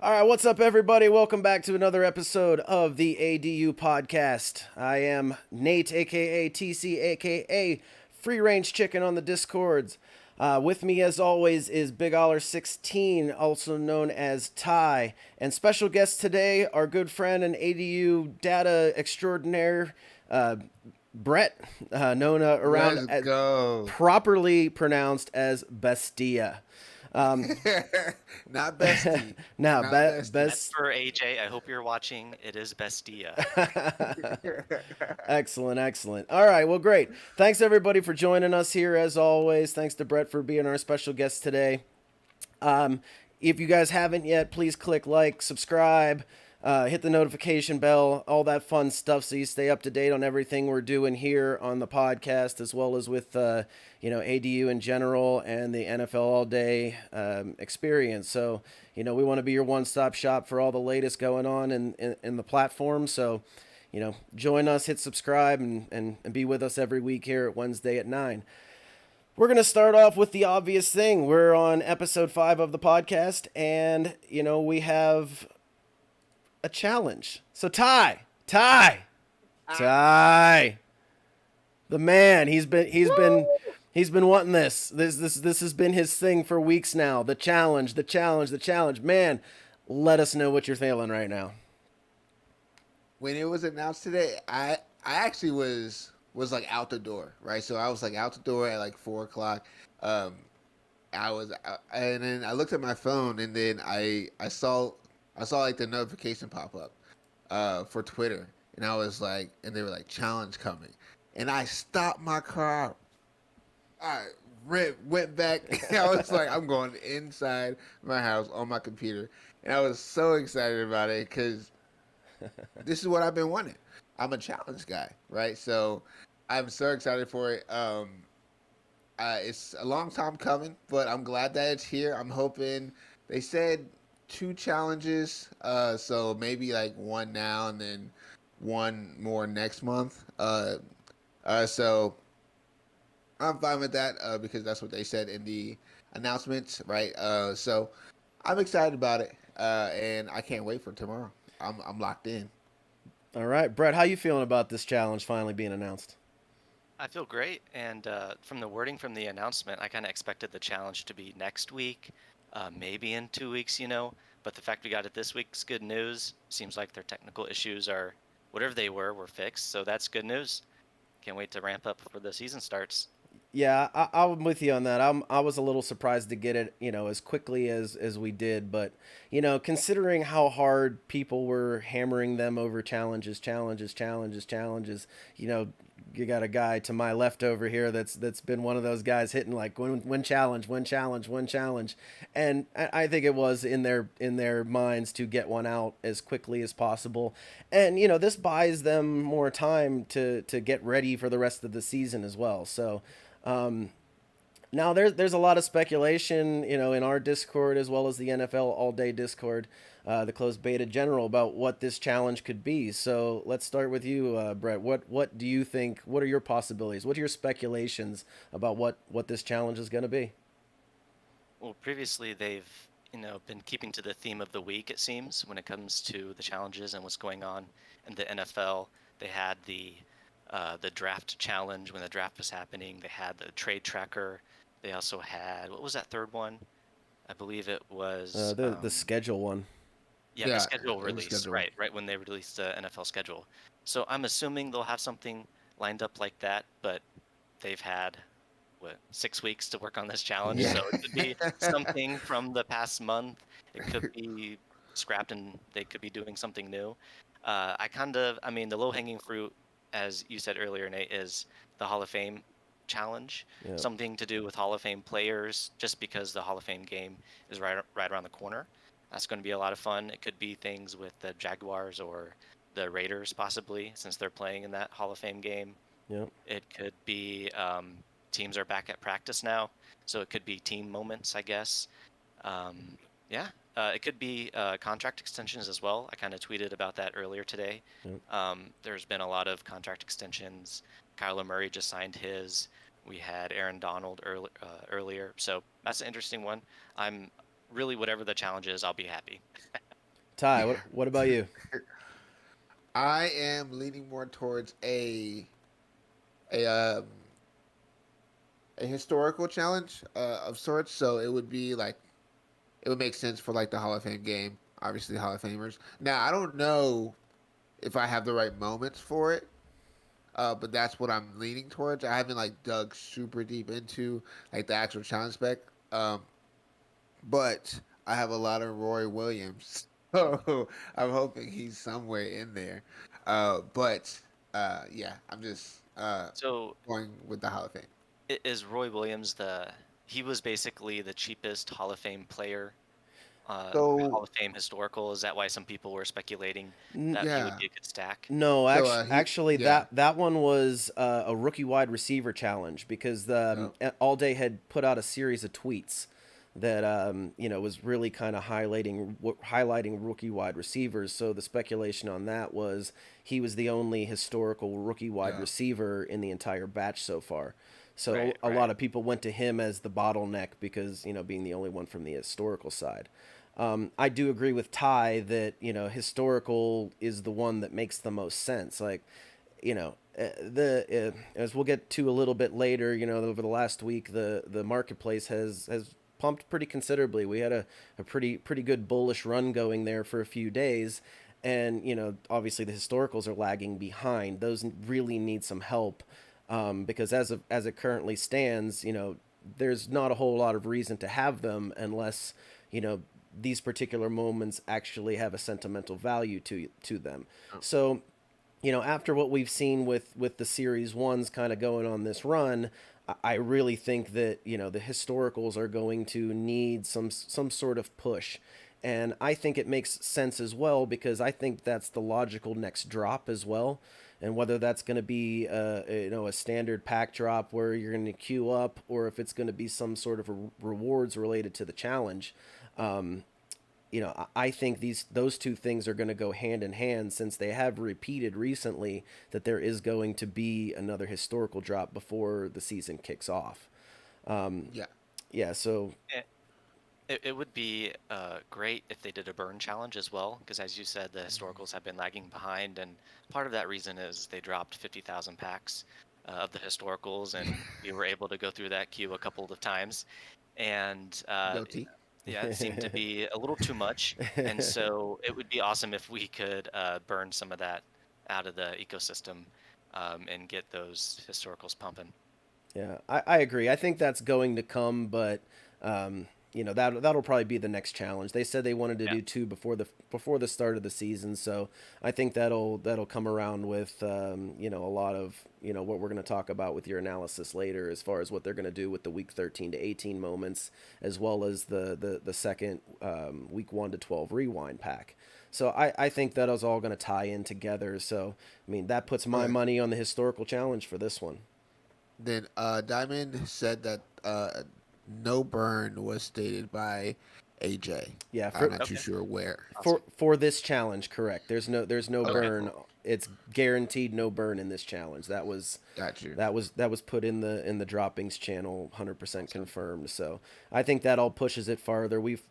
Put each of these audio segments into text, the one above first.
All right, what's up, everybody? Welcome back to another episode of the ADU Podcast. I am Nate, aka TC, aka Free Range Chicken on the Discords. With me, as always, is Big Oller 16, also known as Ty. And special guest today, our good friend and ADU data extraordinaire, Brett, known around Let's as go. properly pronounced as Bestea. Not bestie. Now, Not bestie. best. For AJ, I hope you're watching. It is Bestea. Excellent, excellent. All right, well, great. Thanks everybody for joining us here as always. Thanks to Brett for being our special guest today. If you guys haven't yet, please click like, subscribe, hit the notification bell, all that fun stuff, so you stay up to date on everything we're doing here on the podcast, as well as with ADU in general and the NFL All Day experience. So we want to be your one-stop shop for all the latest going on in the platform. So join us, hit subscribe, and be with us every week here at Wednesday at 9. We're going to start off with the obvious thing. We're on episode 5 of the podcast, and we have a challenge. So Ty, the man, he's been wanting this. This has been his thing for weeks now. The challenge. Man, let us know what you're feeling right now. When it was announced today, I actually was like out the door, right? So I was like out the door at like 4:00. And then I looked at my phone, and then I saw like the notification pop up for Twitter, and I was like, and they were like, challenge coming, and I stopped my car. I went back. I was like, I'm going inside my house on my computer, and I was so excited about it because this is what I've been wanting. I'm a challenge guy, right? So I'm so excited for it. It's a long time coming, but I'm glad that it's here. I'm hoping they said 2 challenges, so maybe like one now and then one more next month. So I'm fine with that because that's what they said in the announcements, right? So I'm excited about it, and I can't wait for tomorrow. I'm locked in. All right, Brett, how you feeling about this challenge finally being announced? I feel great, and from the wording from the announcement, I kind of expected the challenge to be next week, maybe in 2 weeks, But the fact we got it this week's good news. Seems like their technical issues are, whatever they were fixed, so that's good news. Can't wait to ramp up before the season starts. Yeah, I'm with you on that. I was a little surprised to get it, as quickly as we did. But, considering how hard people were hammering them over challenges, you got a guy to my left over here that's been one of those guys hitting like one challenge. And I think it was in their minds to get one out as quickly as possible. And, this buys them more time to get ready for the rest of the season as well. So, now there's a lot of speculation, in our Discord as well as the NFL All Day Discord, the closed beta general, about what this challenge could be. So let's start with you, Brett. What do you think? What are your possibilities? What are your speculations about what this challenge is going to be? Well, previously they've, been keeping to the theme of the week, it seems, when it comes to the challenges and what's going on in the NFL. They had the draft challenge when the draft was happening. They had the trade tracker. They also had, what was that third one? I believe it was the schedule one. Yeah, the schedule release, schedule. right when they released the NFL schedule. So I'm assuming they'll have something lined up like that, but they've had 6 weeks to work on this challenge, Yeah. so it could be something from the past month. It could be scrapped and they could be doing something new. The low-hanging fruit, as you said earlier, Nate, is the Hall of Fame challenge. Yeah. Something to do with Hall of Fame players, just because the Hall of Fame game is right around the corner. That's going to be a lot of fun. It could be things with the Jaguars or the Raiders, possibly, since they're playing in that Hall of Fame game. Yep. It could be teams are back at practice now, so it could be team moments, I guess. It could be contract extensions as well. I kind of tweeted about that earlier today. Yep. There's been a lot of contract extensions. Kyler Murray just signed his. We had Aaron Donald earlier. So that's an interesting one. I'm really, whatever the challenge is, I'll be happy. Ty, what about you? I am leaning more towards a um a historical challenge of sorts. So it would be like it would make sense for like the Hall of Fame game. Obviously, Hall of Famers. Now I don't know if I have the right moments for it. But that's what I'm leaning towards. I haven't like dug super deep into like the actual challenge spec. Um, but I have a lot of Roy Williams, so I'm hoping he's somewhere in there. But yeah, I'm just So going with the Hall of Fame. is Roy Williams he was basically the cheapest Hall of Fame player, Hall So of Fame historical? Is that why some people were speculating N- that he would yeah, be a good stack? No, so he actually, yeah, that one was a rookie wide receiver challenge because the yep, All Day had put out a series of tweets that was really kind of highlighting rookie wide receivers. So the speculation on that was he was the only historical rookie wide yeah, receiver in the entire batch so far. So Right, a right. lot of people went to him as the bottleneck because being the only one from the historical side. I do agree with Ty that historical is the one that makes the most sense. Like, the as we'll get to a little bit later, over the last week, the marketplace has pumped pretty considerably. We had a pretty good bullish run going there for a few days, and obviously the historicals are lagging behind. Those really need some help, because as it currently stands, there's not a whole lot of reason to have them unless these particular moments actually have a sentimental value to them. oh, So, after what we've seen with the series ones kind of going on this run, I really think that the historicals are going to need some sort of push, and I think it makes sense as well because I think that's the logical next drop as well. And whether that's going to be a standard pack drop where you're going to queue up, or if it's going to be some sort of rewards related to the challenge, um, I think those two things are going to go hand in hand since they have repeated recently that there is going to be another historical drop before the season kicks off. Um, yeah, yeah, so It would be great if they did a burn challenge as well, because as you said, the historicals have been lagging behind, and part of that reason is they dropped 50,000 packs of the historicals, and we were able to go through that queue a couple of times, and guilty. yeah, it seemed to be a little too much, and so it would be awesome if we could burn some of that out of the ecosystem, and get those historicals pumping. Yeah, I agree. I think that's going to come, but that'll probably be the next challenge. They said they wanted to Yeah. do two before the start of the season, so I think that'll come around with a lot of what we're going to talk about with your analysis later, as far as what they're going to do with the week 13 to 18 moments, as well as the second week 1 to 12 rewind pack. So I think that is all going to tie in together. So I mean that puts my Okay. money on the historical challenge for this one. Then Diamond said that no burn was stated by AJ. Yeah, I'm for not too Okay. sure where. for Awesome. for this challenge, correct. There's no Okay, burn. It's guaranteed no burn in this challenge. got you. That was put in the droppings channel, 100% Awesome. confirmed. So I think that all pushes it farther. We've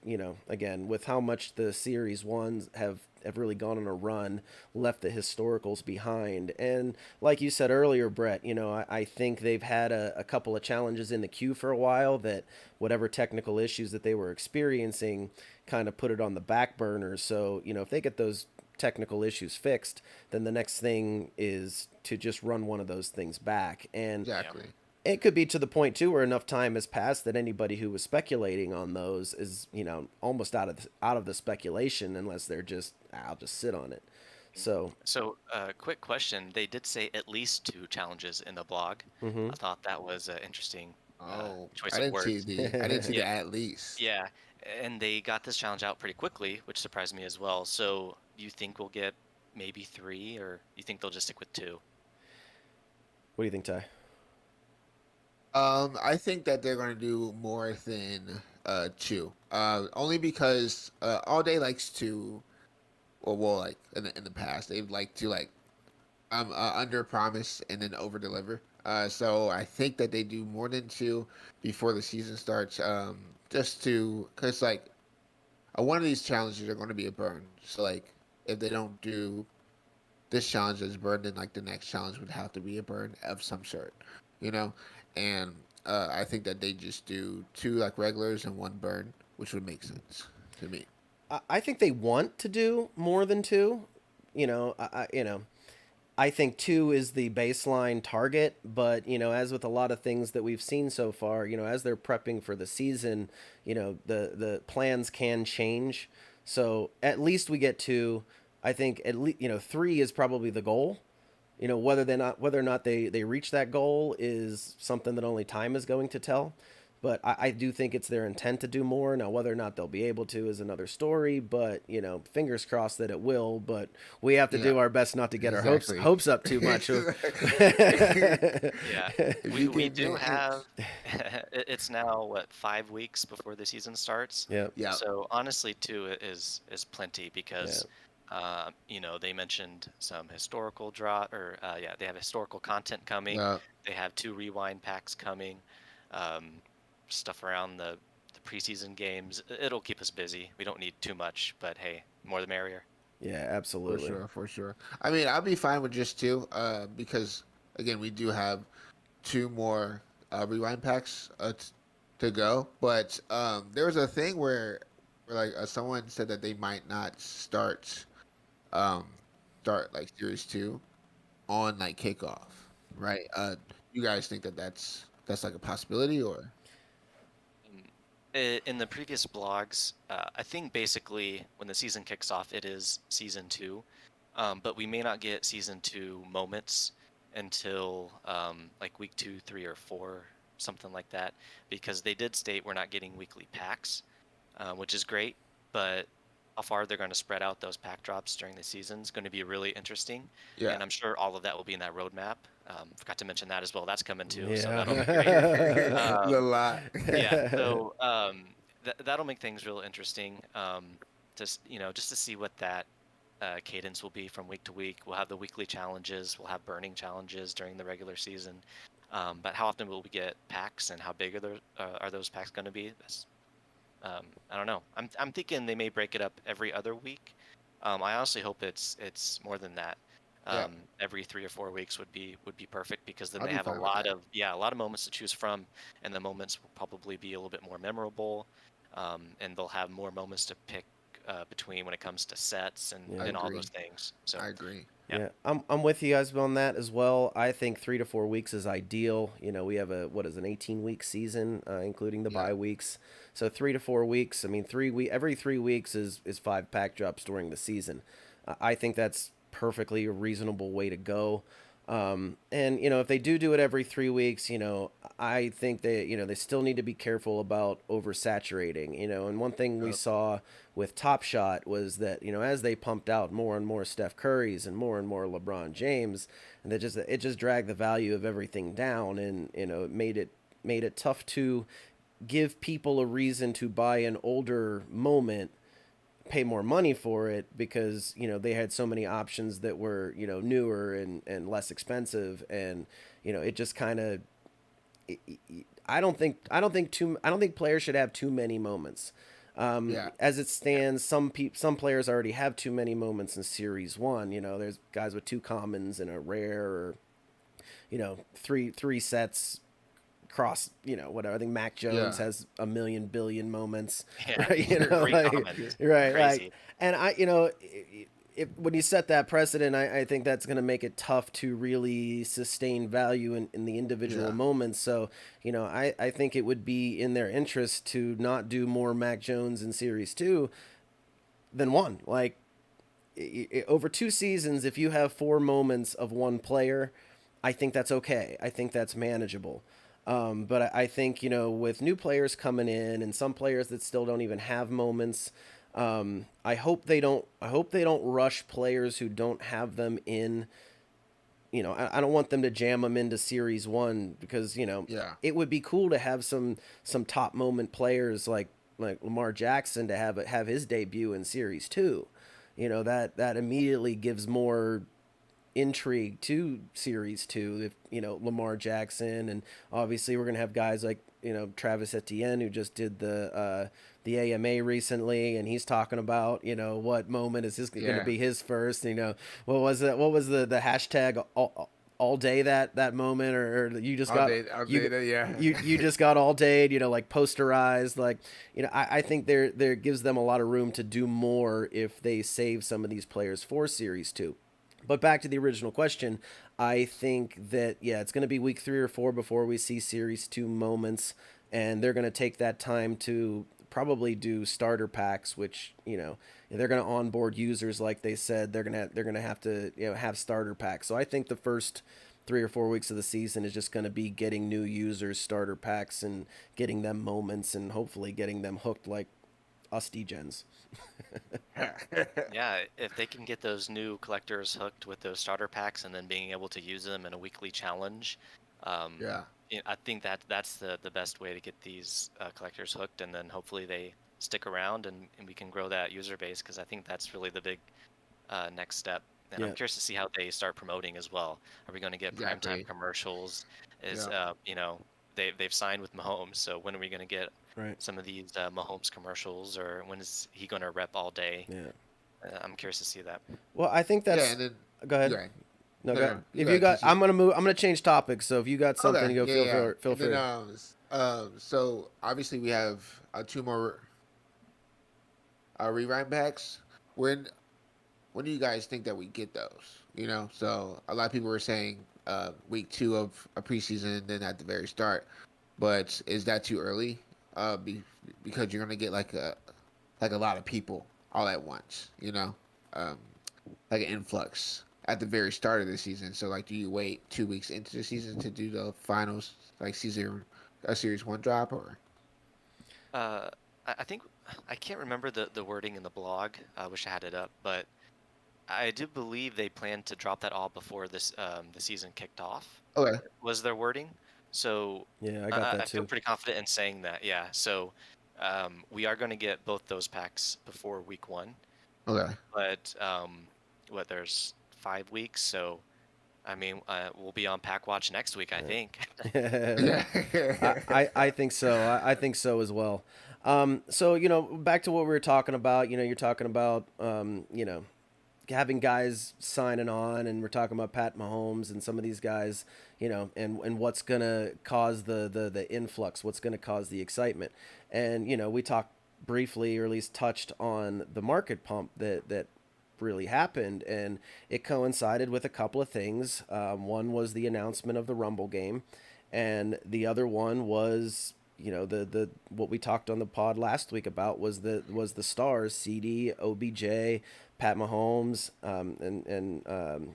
again with how much the series ones have really gone on a run, left the historicals behind, and like you said earlier, Brett, I think they've had a couple of challenges in the queue for a while that whatever technical issues that they were experiencing kind of put it on the back burner. So if they get those technical issues fixed, then the next thing is to just run one of those things back. And Yeah. Exactly. it could be to the point too where enough time has passed that anybody who was speculating on those is, almost out of the speculation unless they're just I'll just sit on it. So, So, quick question. They did say at least two challenges in the blog. I mhm. thought that was an interesting Oh, choice of words. I didn't see Yeah, the at least. yeah. And they got this challenge out pretty quickly, which surprised me as well. So, do you think we'll get maybe three, or you think they'll just stick with two? What do you think, Ty? I think that they're gonna do more than Chew. Only because All Day likes to, or well, like in the past, they've liked to like under promise and then over deliver. So I think that they do more than two before the season starts. Just to, cause like one of these challenges are going to be a burn. So like if they don't do this challenge as burn, then like the next challenge would have to be a burn of some sort, you know. And I think that they just do two like regulars and one burn, which would make sense to me. I think they want to do more than two. I think two is the baseline target, but as with a lot of things that we've seen so far, as they're prepping for the season, the plans can change. So at least we get two. I think at least three is probably the goal. Whether or not they reach that goal is something that only time is going to tell. But I do think it's their intent to do more. Now, whether or not they'll be able to is another story. But fingers crossed that it will. But we have to do our best not to get our hopes up too much. Yeah, we do have. It's now what, 5 weeks before the season starts. Yeah. Yeah. So honestly, two is plenty because. They mentioned some historical they have historical content coming. Yeah. They have 2 rewind packs coming. Um, Stuff around the preseason games. It'll keep us busy. We don't need too much, but hey, more the merrier. Yeah, absolutely. For sure. I mean, I'll be fine with just two, because again, we do have two more rewind packs to go. But there was a thing where like someone said that they might not um, start like series two on like kickoff, right? You guys think that that's like a possibility, or? In the previous blogs, I think basically when the season kicks off, it is season 2, but we may not get season 2 moments until like week 2, 3, or 4, something like that, because they did state we're not getting weekly packs, which is great, but how far they're going to spread out those pack drops during the season is going to be really interesting. Yeah. And I'm sure all of that will be in that roadmap. Forgot to mention that as well. That's coming too. Yeah. So that'll be great. A lot. Yeah. So that'll make things real interesting. Just to see what that cadence will be from week to week. We'll have the weekly challenges. We'll have burning challenges during the regular season. But how often will we get packs, and how big are those packs going to be? I don't know. I'm thinking they may break it up every other week. I honestly hope it's more than that. Every 3 or 4 weeks would be perfect, because then I'll they be have a fine with lot that. of moments to choose from, and the moments will probably be a little bit more memorable, and they'll have more moments to pick between when it comes to sets Yeah. and all agree. those things. So I agree. Yeah, I'm with you guys on that as well. I think 3 to 4 weeks is ideal. We have an 18-week season, including the bye weeks. So 3 to 4 weeks. I mean, every 3 weeks is 5 pack drops during the season. I think that's perfectly a reasonable way to go. And if they do it every 3 weeks, I think they still need to be careful about oversaturating. And one thing we saw with Top Shot was that as they pumped out more and more Steph Currys and more LeBron James, and it just dragged the value of everything down, and it made it tough to give people a reason to buy an older moment, pay more money for it, because they had so many options that were newer and less expensive, and it just kind of I don't think players should have too many moments. As it stands, some players already have too many moments in Series 1. There's guys with 2 commons and a rare, or three sets cross, whatever. I think Mac Jones has a million billion moments. yeah, Right? great comment. Right, Crazy. and when you set that precedent, I think that's going to make it tough to really sustain value in the individual moments. So, I think it would be in their interest to not do more Mac Jones in Series 2 than 1. Like, over 2 seasons, if you have 4 moments of one player, I think that's okay. I think that's manageable. But I think, with new players coming in and some players that still don't even have moments, I hope they don't rush players who don't have them in. I don't want them to jam them into Series 1, because it would be cool to have some top moment players like Lamar Jackson to have his debut in Series 2. That immediately gives more intrigue to Series 2, if Lamar Jackson, and obviously we're gonna have guys like Travis Etienne, who just did the AMA recently, and he's talking about what moment is this going to Yeah. be his first. What was it? What was the hashtag all day that moment, or you just got All you day, yeah. you just got all day, like posterized, like I think there gives them a lot of room to do more if they save some of these players for Series 2. But back to the original question, I think that it's going to be week 3 or 4 before we see Series 2 moments, and they're going to take that time to probably do starter packs, which they're going to onboard users like they said. They're going to have to have starter packs. So I think the first 3 or 4 weeks of the season is just going to be getting new users starter packs and getting them moments and hopefully getting them hooked like us degens. Yeah, if they can get those new collectors hooked with those starter packs and then being able to use them in a weekly challenge, um, Yeah. I think that's the best way to get these collectors hooked, and then hopefully they stick around and we can grow that user base, because I think that's really the big next step. And I'm Yeah. curious to see how they start promoting as well. Are we going to get primetime Exactly. commercials? Is Yeah. they've signed with Mahomes, so when are we going to get Right. some of these Mahomes commercials, or when is he going to rep all day? Yeah. I'm curious to see that. Well, I think Yeah, that's. and then Go ahead. yeah. No, No, go. no, you If go you ahead, got, TC. I'm gonna move. I'm gonna change topics. So if you got something, Okay, to go. yeah, Feel yeah. free. Feel And then free. so obviously we have 2 more rewrite packs. When when do you guys think that we get those? So a lot of people were saying week 2 of a preseason, and then at the very start. But is that too early? Because you're gonna get like a lot of people all at once. Um, like an influx at the very start of the season. So like, do you wait 2 weeks into the season to do the finals, like season a series 1 drop, or? Uh, I think I can't remember the wording in the blog. I wish I had it up, but I do believe they plan to drop that all before the season kicked off. Okay. Was their wording? So Yeah, I got that I feel too. pretty confident in saying that. Yeah. So we are going to get both those packs before week 1, Okay. but there's 5 weeks, so I mean we'll be on pack watch next week, I think. Yeah. I, Yeah. I think so. I think so as well. So back to what we were talking about. You're talking about having guys signing on, and we're talking about Pat Mahomes and some of these guys, and what's gonna cause the influx, what's gonna cause the excitement, and we talked briefly, or at least touched on the market pump that really happened, and it coincided with a couple of things. One was the announcement of the Rumble game, and the other one was the what we talked on the pod last week about was the stars: CD, OBJ, Pat Mahomes, and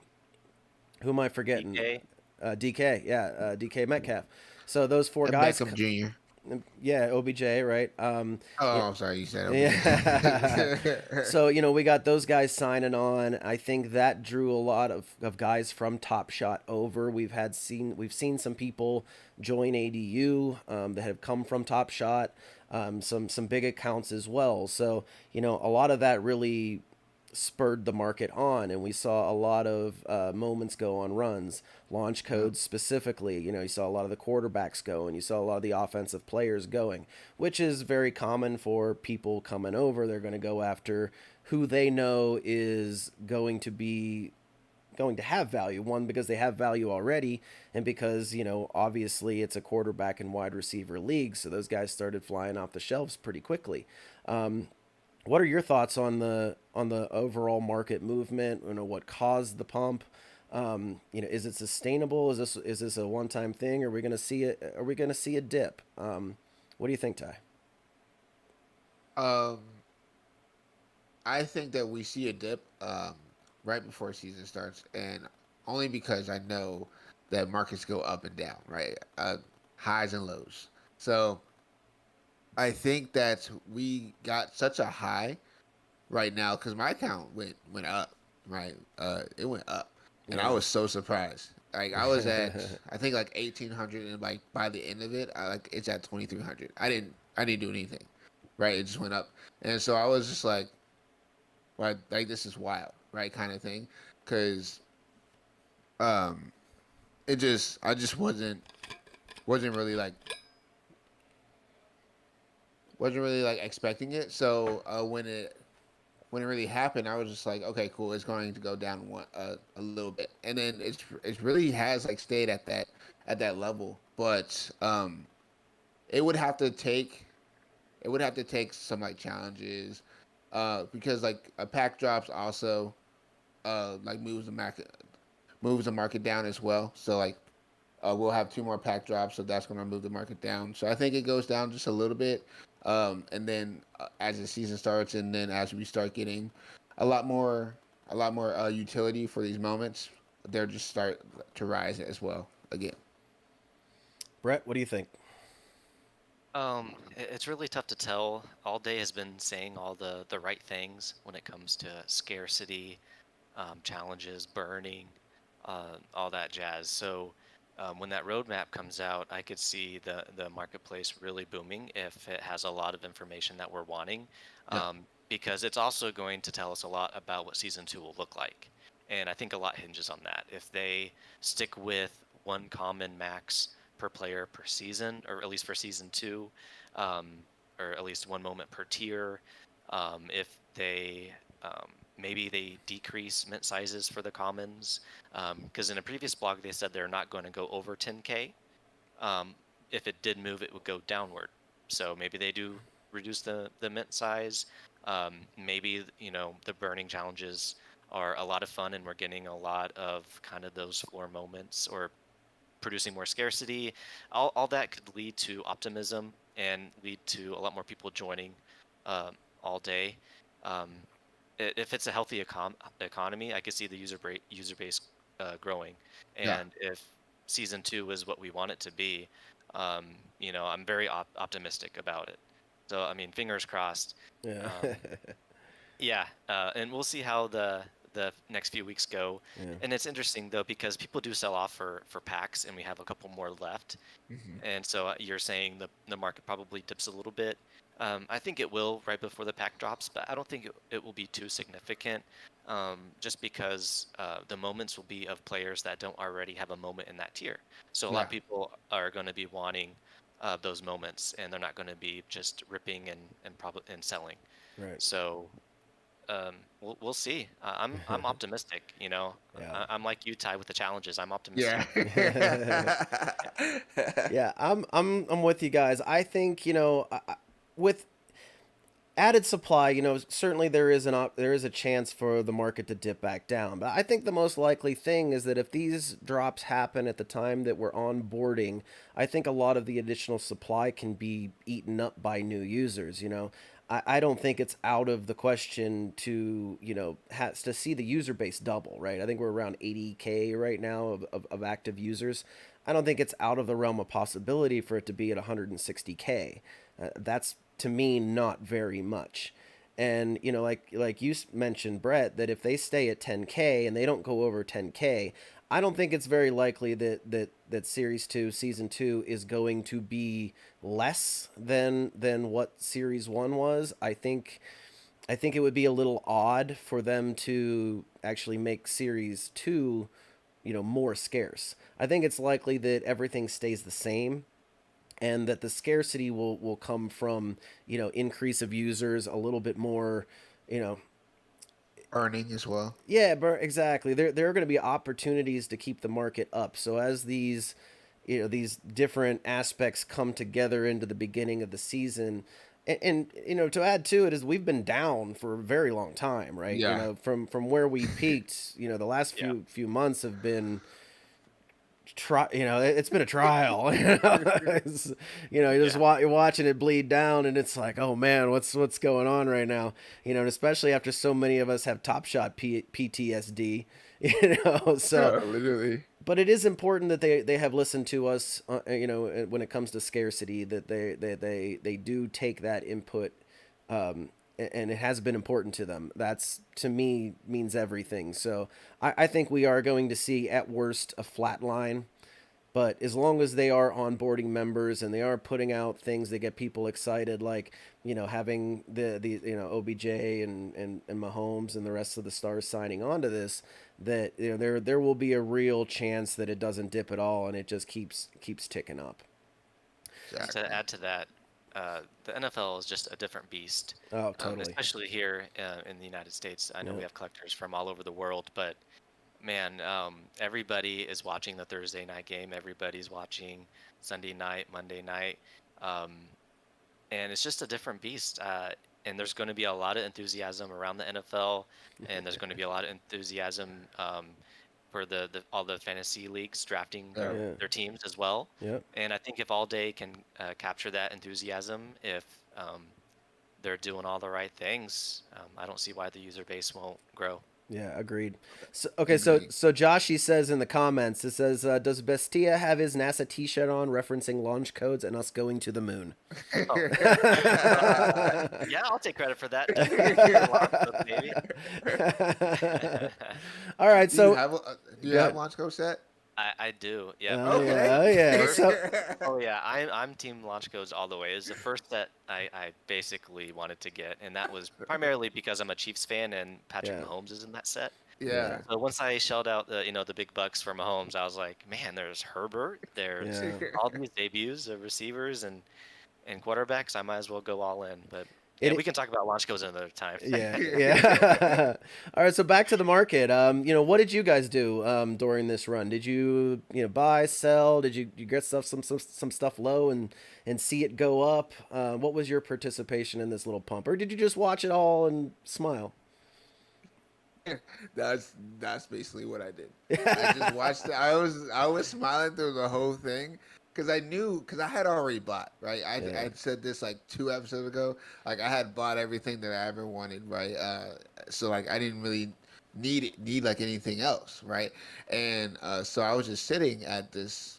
who am I forgetting? DK. DK, yeah, DK Metcalf. So those four And guys, Beckham Jr. yeah, OBJ, right? Oh, Yeah, I'm sorry, you said yeah. OBJ. So we got those guys signing on. I think that drew a lot of guys from Top Shot over. We've seen some people join ADU that have come from Top Shot. Some big accounts as well. So a lot of that really spurred the market on, and we saw a lot of moments go on runs, launch Yeah. codes specifically. You saw a lot of the quarterbacks go, and you saw a lot of the offensive players going, which is very common for people coming over. They're going to go after who they know is going to have value. One, because they have value already, and because obviously it's a quarterback and wide receiver league, so those guys started flying off the shelves pretty quickly. What are your thoughts on the overall market movement? What caused the pump? Is it sustainable? Is this a one time thing? Are we going to see it? Are we going to see a dip? What do you think, Ty? um, I think that we see a dip right before season starts, and only because I know that markets go up and down, right? Highs and lows. So I think that we got such a high right now because my account went up, right? It went up, and I Yeah. was so surprised. Like I was at, I think like 1,800, and like by the end of it, it's at 2,300. I didn't do anything, right? It just went up, and so I was just like this is wild, right? Kind of thing, because um, I just wasn't really like wasn't really like expecting it. So when it really happened, I was just like, okay, cool. It's going to go down a little bit, and then it really has like stayed at that level. But it would have to take some like challenges, because like a pack drops also like moves the market down as well. So like we'll have two more pack drops, so that's going to move the market down. So I think it goes down just a little bit, and then as the season starts, and then as we start getting a lot more, utility for these moments, they'll just start to rise as well again. Brett, what do you think? It's really tough to tell. All day has been saying all the right things when it comes to scarcity, challenges, burning, all that jazz. So when that roadmap comes out, I could see the marketplace really booming if it has a lot of information that we're wanting, Yeah, because it's also going to tell us a lot about what season two will look like. And I think a lot hinges on that. If they stick with one common max per player per season, or at least for season two, um, or at least one moment per tier, if they maybe they decrease mint sizes for the commons, because in a previous blog they said they're not going to go over 10k. Um, if it did move, it would go downward. So maybe they do reduce the mint size. Maybe the burning challenges are a lot of fun, and we're getting a lot of kind of those floor moments, or producing more scarcity. All that could lead to optimism and lead to a lot more people joining all day. Um, if it's a healthy economy, I could see the user base growing. yeah, And if season two is what we want it to be, um, I'm very optimistic about it. So I mean, fingers crossed. Yeah. Um, yeah, and we'll see how the next few weeks go. Yeah. And it's interesting though, because people do sell off for packs, and we have a couple more left. hmm And so you're saying the market probably dips a little bit. I think it will right before the pack drops, but I don't think it will be too significant, just because the moments will be of players that don't already have a moment in that tier. So a lot yeah, of people are going to be wanting those moments, and they're not going to be just ripping and probably and selling. Right. So we'll see. I'm optimistic. Yeah. I'm like you, Ty, with the challenges. I'm yeah. optimistic. Yeah, I'm with you guys. I think, with added supply, certainly there is a chance for the market to dip back down. But I think the most likely thing is that if these drops happen at the time that we're onboarding, I think a lot of the additional supply can be eaten up by new users. I don't think it's out of the question to has to see the user base double, right? I think we're around 80K right now of active users. I don't think it's out of the realm of possibility for it to be at 160K. That's to me not very much. And like you mentioned, Brett, that if they stay at 10K and they don't go over 10K, I don't think it's very likely that Series 2, Season 2 is going to be less than what Series 1 was. I think it would be a little odd for them to actually make Series 2, more scarce. I think it's likely that everything stays the same, and that the scarcity will come from increase of users, a little bit more, you know Earning as well. yeah, but exactly. There are going to be opportunities to keep the market up. So as these different aspects come together into the beginning of the season, and to add to it is we've been down for a very long time, right? Yeah, From where we peaked, the last Yeah. few months have been it's been a trial. You're just Yeah. you're watching it bleed down, and it's like, oh man, what's going on right now? And especially after so many of us have Top Shot PTSD. So, yeah, literally. but it is important that they have listened to us, when it comes to scarcity, that they do take that input, and it has been important to them. That's, to me, means everything. So I think we are going to see, at worst, a flat line. But as long as they are onboarding members and they are putting out things that get people excited, like having the OBJ and Mahomes and the rest of the stars signing on to this, that there will be a real chance that it doesn't dip at all, and it just keeps ticking up. Just Exactly. to add to that, the NFL is just a different beast, Oh, totally. especially here in the United States. I know we Yeah. have collectors from all over the world, but man, everybody is watching the Thursday night game. Everybody's watching Sunday night, Monday night, um, and it's just a different beast. And there's going to be a lot of enthusiasm around the NFL, and there's going to be a lot of enthusiasm for the all the fantasy leagues drafting Yeah. Yeah. their teams as well. Yep. And I think if All Day can capture that enthusiasm, if they're doing all the right things, I don't see why the user base won't grow. Yeah, agreed. So, okay, so Agreed. so Josh, he says in the comments, it says, "Does Bestea have his NASA T-shirt on, referencing launch codes and us going to the moon?" Oh, yeah, I'll take credit for that. Maybe. All right, Do you so have do you go have ahead. launch code set? I do. Yeah. Oh yeah, oh yeah. So Oh yeah, I'm team launch codes all the way. It's the first that I basically wanted to get, and that was primarily because I'm a Chiefs fan and Patrick Yeah. Mahomes is in that set. Yeah. So once I shelled out the big bucks for Mahomes, I was like, man, there's Herbert, there's Yeah. all these debuts of receivers and quarterbacks. I might as well go all in. But yeah, it, we can talk about launch codes another time. yeah, yeah. All right, so back to the market. What did you guys do during this run? Did you buy, sell? Did you get some stuff low and see it go up? What was your participation in this little pump, or did you just watch it all and smile? That's basically what I did. I just watched it. I was smiling through the whole thing because I knew because I had already bought, right. I Yeah. I said this like 2 episodes ago. Like I had bought everything that I ever wanted, right. So like I didn't really need like anything else, right. And so I was just sitting at this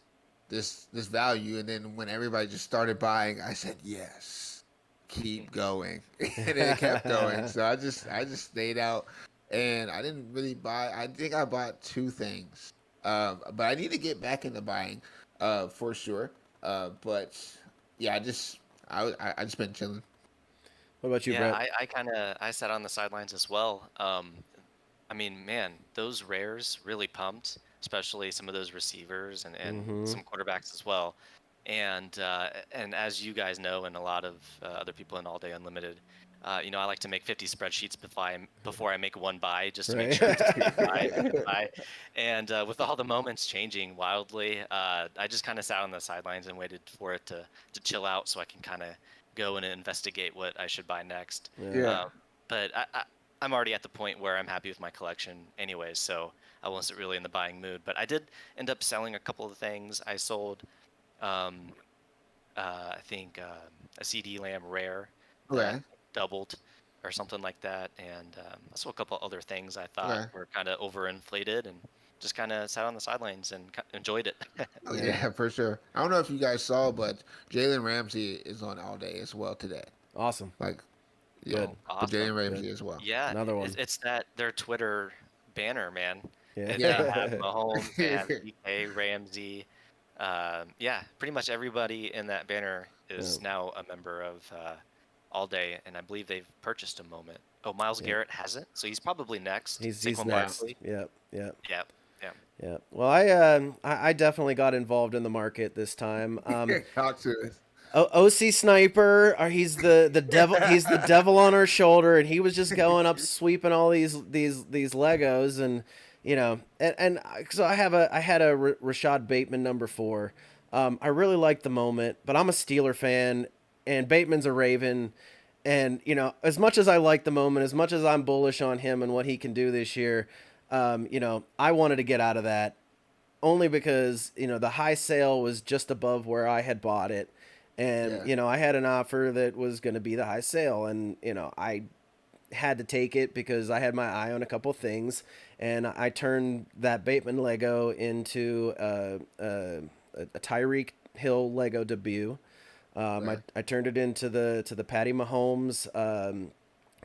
value, and then when everybody just started buying, I said yes, keep going, and it kept going. So I just stayed out, and I didn't really buy. I think I bought two things, but I need to get back into buying, for sure. But yeah, I just been chilling. What about you, Yeah, Brett? I kind of I sat on the sidelines as well. I mean, man, those rares really pumped, especially some of those receivers and Mm-hmm. some quarterbacks as well. And as you guys know, and a lot of other people in All Day Unlimited, I like to make 50 spreadsheets before I make one buy, just to make Right. sure it's a good buy, a good buy. And with all the moments changing wildly, I just kind of sat on the sidelines and waited for it to chill out so I can kind of go and investigate what I should buy next. Yeah. Yeah. But I'm already at the point where I'm happy with my collection anyways, so I wasn't really in the buying mood. But I did end up selling a couple of things. I sold, um, I think, a CD Lamb rare that Okay. doubled or something like that, and I sold a couple other things I thought Okay. were kind of overinflated, and just kind of sat on the sidelines and enjoyed it. Oh, Yeah. yeah, for sure. I don't know if you guys saw, but Jalen Ramsey is on all day as well today. Awesome. Like, Good. yeah, Oh, the Jalen awesome. Ramsey Good. as well. Yeah, Another one. it's that their Twitter banner, man. Yeah. They Yeah. have Mahomes, they have DK, Ramsey. Yeah, pretty much everybody in that banner is Yeah. now a member of All Day, and I believe they've purchased a moment. Oh, Miles Yeah. Garrett hasn't, so he's probably next. He's Saquon next. Barkley. Yep. Yep. Yeah, yeah. Yeah. Well, I definitely got involved in the market this time. Talk to us. OC Sniper, he's the devil. He's the devil on our shoulder, and he was just going up sweeping all these Legos, and so I had a Rashad Bateman number 4. I really liked the moment, but I'm a Steeler fan, and Bateman's a Raven, and as much as I like the moment, as much as I'm bullish on him and what he can do this year, I wanted to get out of that only because the high sale was just above where I had bought it, and Yeah. I had an offer that was going to be the high sale, and I had to take it because I had my eye on a couple things, and I turned that Bateman Lego into a Tyreek Hill Lego debut. Okay. I turned it into the Patty Mahomes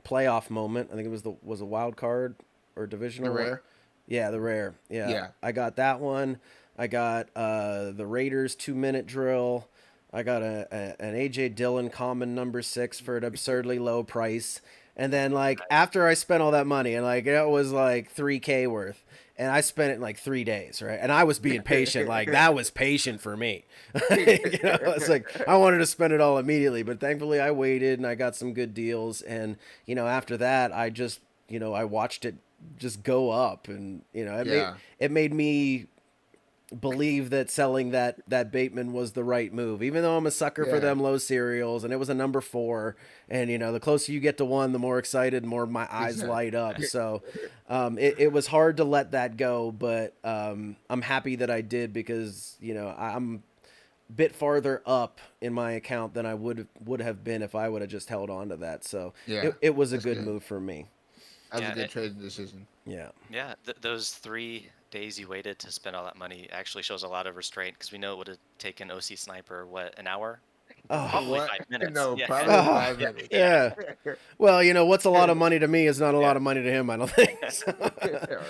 playoff moment. I think it was a wild card or The divisional. rare. Yeah, the rare. Yeah. Yeah. I got that one. I got the Raiders 2-minute drill. I got an AJ Dillon common number 6 for an absurdly low price. And then like after I spent all that money, and like it was like 3K worth, and I spent it in like 3 days, right? And I was being patient, like that was patient for me. It's like I wanted to spend it all immediately, but thankfully I waited and I got some good deals. And after that, I just I watched it just go up, and Yeah. it made me believe that selling that Bateman was the right move, even though I'm a sucker for Yeah. them low serials, and it was a number 4. And the closer you get to 1, the more excited, more my eyes light up. Exactly. So it was hard to let that go, but I'm happy that I did, because I'm a bit farther up in my account than I would have been if I would have just held on to that. So Yeah. it was a That's good good. move for me. That was a Yeah, good trading decision. Yeah. yeah. Those 3 days you waited to spend all that money actually shows a lot of restraint, because we know it would have taken OC Sniper an hour, Oh. probably What? 5 minutes. No, Yeah, probably Oh, 5 minutes. yeah, yeah. Well, what's a lot of money to me is not a yeah, lot of money to him, I don't think.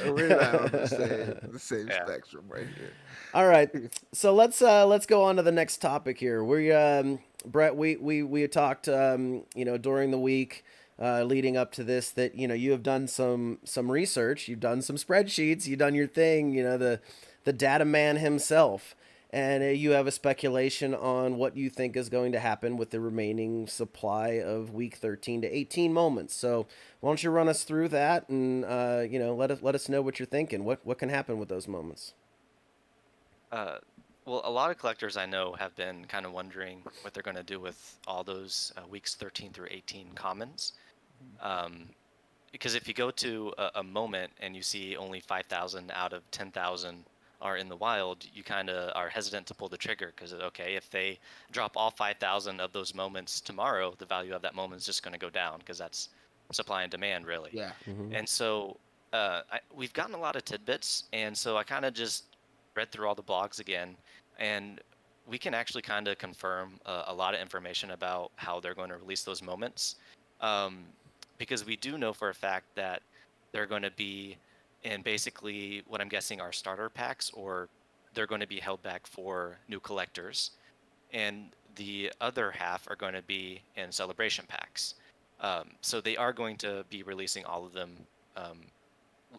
We're not on the same yeah. spectrum right here. All right. So let's go on to the next topic here. We Brett, we had talked during the week leading up to this, that you have done some research, you've done some spreadsheets, you've done your thing, the data man himself. And you have a speculation on what you think is going to happen with the remaining supply of week 13 to 18 moments. So why don't you run us through that, and let us know what you're thinking. What can happen with those moments? Uh, well, a lot of collectors I know have been kind of wondering what they're going to do with all those weeks 13 through 18 commons. Um, because if you go to a moment and you see only 5,000 out of 10,000 are in the wild, you kind of are hesitant to pull the trigger, because okay, if they drop all 5,000 of those moments tomorrow, the value of that moment is just going to go down, because that's supply and demand, really. Yeah. Mm-hmm. And so we've gotten a lot of tidbits, and so I kind of just read through all the blogs again, and we can actually kind of confirm a lot of information about how they're going to release those moments. Um, because we do know for a fact that they're going to be in basically what I'm guessing are starter packs, or they're going to be held back for new collectors. And the other half are going to be in celebration packs. So they are going to be releasing all of them. Um,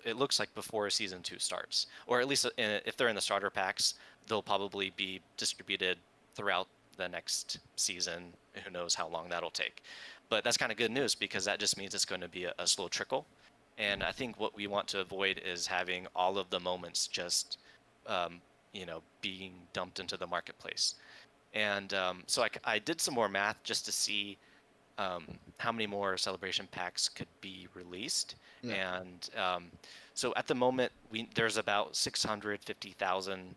it looks like before season 2 starts, or at least if they're in the starter packs, they'll probably be distributed throughout the next season. Who knows how long that'll take? But that's kind of good news, because that just means it's going to be a slow trickle. And I think what we want to avoid is having all of the moments just, being dumped into the marketplace. And so I did some more math just to see how many more celebration packs could be released. Yeah. And so at the moment, there's about 650,000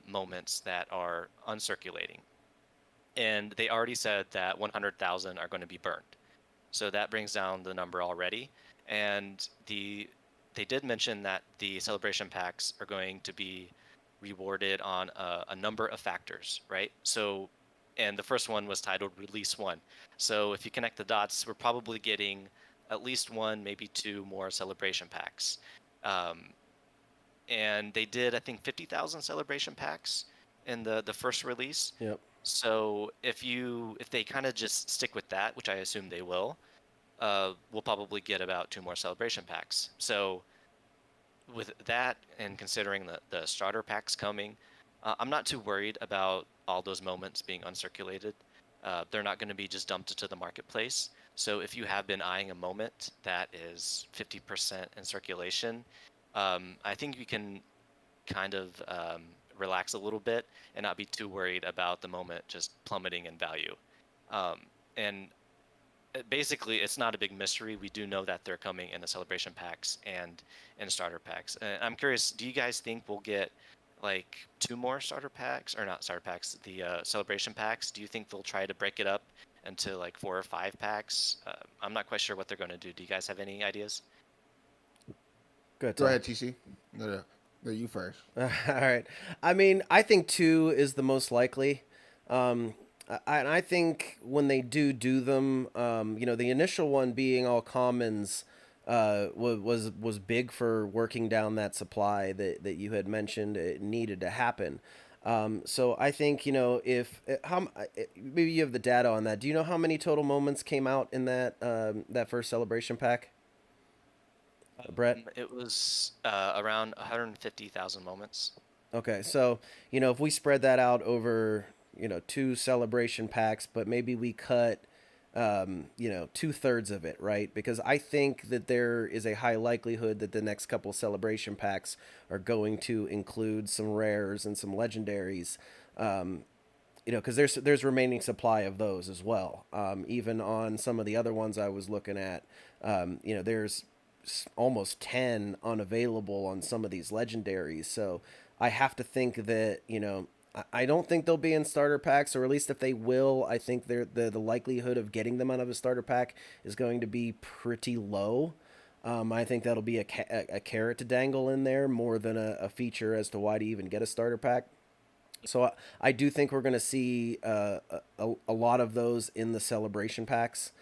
moments that are uncirculating. And they already said that 100,000 are going to be burned. So that brings down the number already. And they did mention that the celebration packs are going to be rewarded on a number of factors, right? So, and the first one was titled Release 1. So if you connect the dots, we're probably getting at least 1, maybe 2 more celebration packs. And they did, I think, 50,000 celebration packs in the first release. Yep. So if they kind of just stick with that, which I assume they will, we'll probably get about 2 more celebration packs. So with that, and considering the starter packs coming, I'm not too worried about all those moments being uncirculated. They're not going to be just dumped into the marketplace. So if you have been eyeing a moment that is 50% in circulation, I think you can kind of relax a little bit and not be too worried about the moment just plummeting in value. And basically, it's not a big mystery. We do know that they're coming in the celebration packs and in starter packs. And I'm curious, do you guys think we'll get like 2 more starter packs, or not starter packs, the celebration packs? Do you think they'll try to break it up into like 4 or 5 packs? I'm not quite sure what they're going to do. Do you guys have any ideas? Good. Go ahead, TC. No, you first. All right. I mean, I think 2 is the most likely. And I think when they do them, the initial one being all commons was big for working down that supply that you had mentioned it needed to happen. So I think if maybe you have the data on that. Do you know how many total moments came out in that first celebration pack, Brett? It was around 150,000 moments. Okay, so if we spread that out over two celebration packs, but maybe we cut 2/3 of it, right? Because I think that there is a high likelihood that the next couple celebration packs are going to include some rares and some legendaries. Because there's remaining supply of those as well. Even on some of the other ones I was looking at, there's almost 10 unavailable on some of these legendaries. So I have to think that I don't think they'll be in starter packs, or at least if they will, I think the likelihood of getting them out of a starter pack is going to be pretty low. I think that'll be a carrot to dangle in there more than a feature as to why to even get a starter pack. So I do think we're going to see a lot of those in the celebration packs.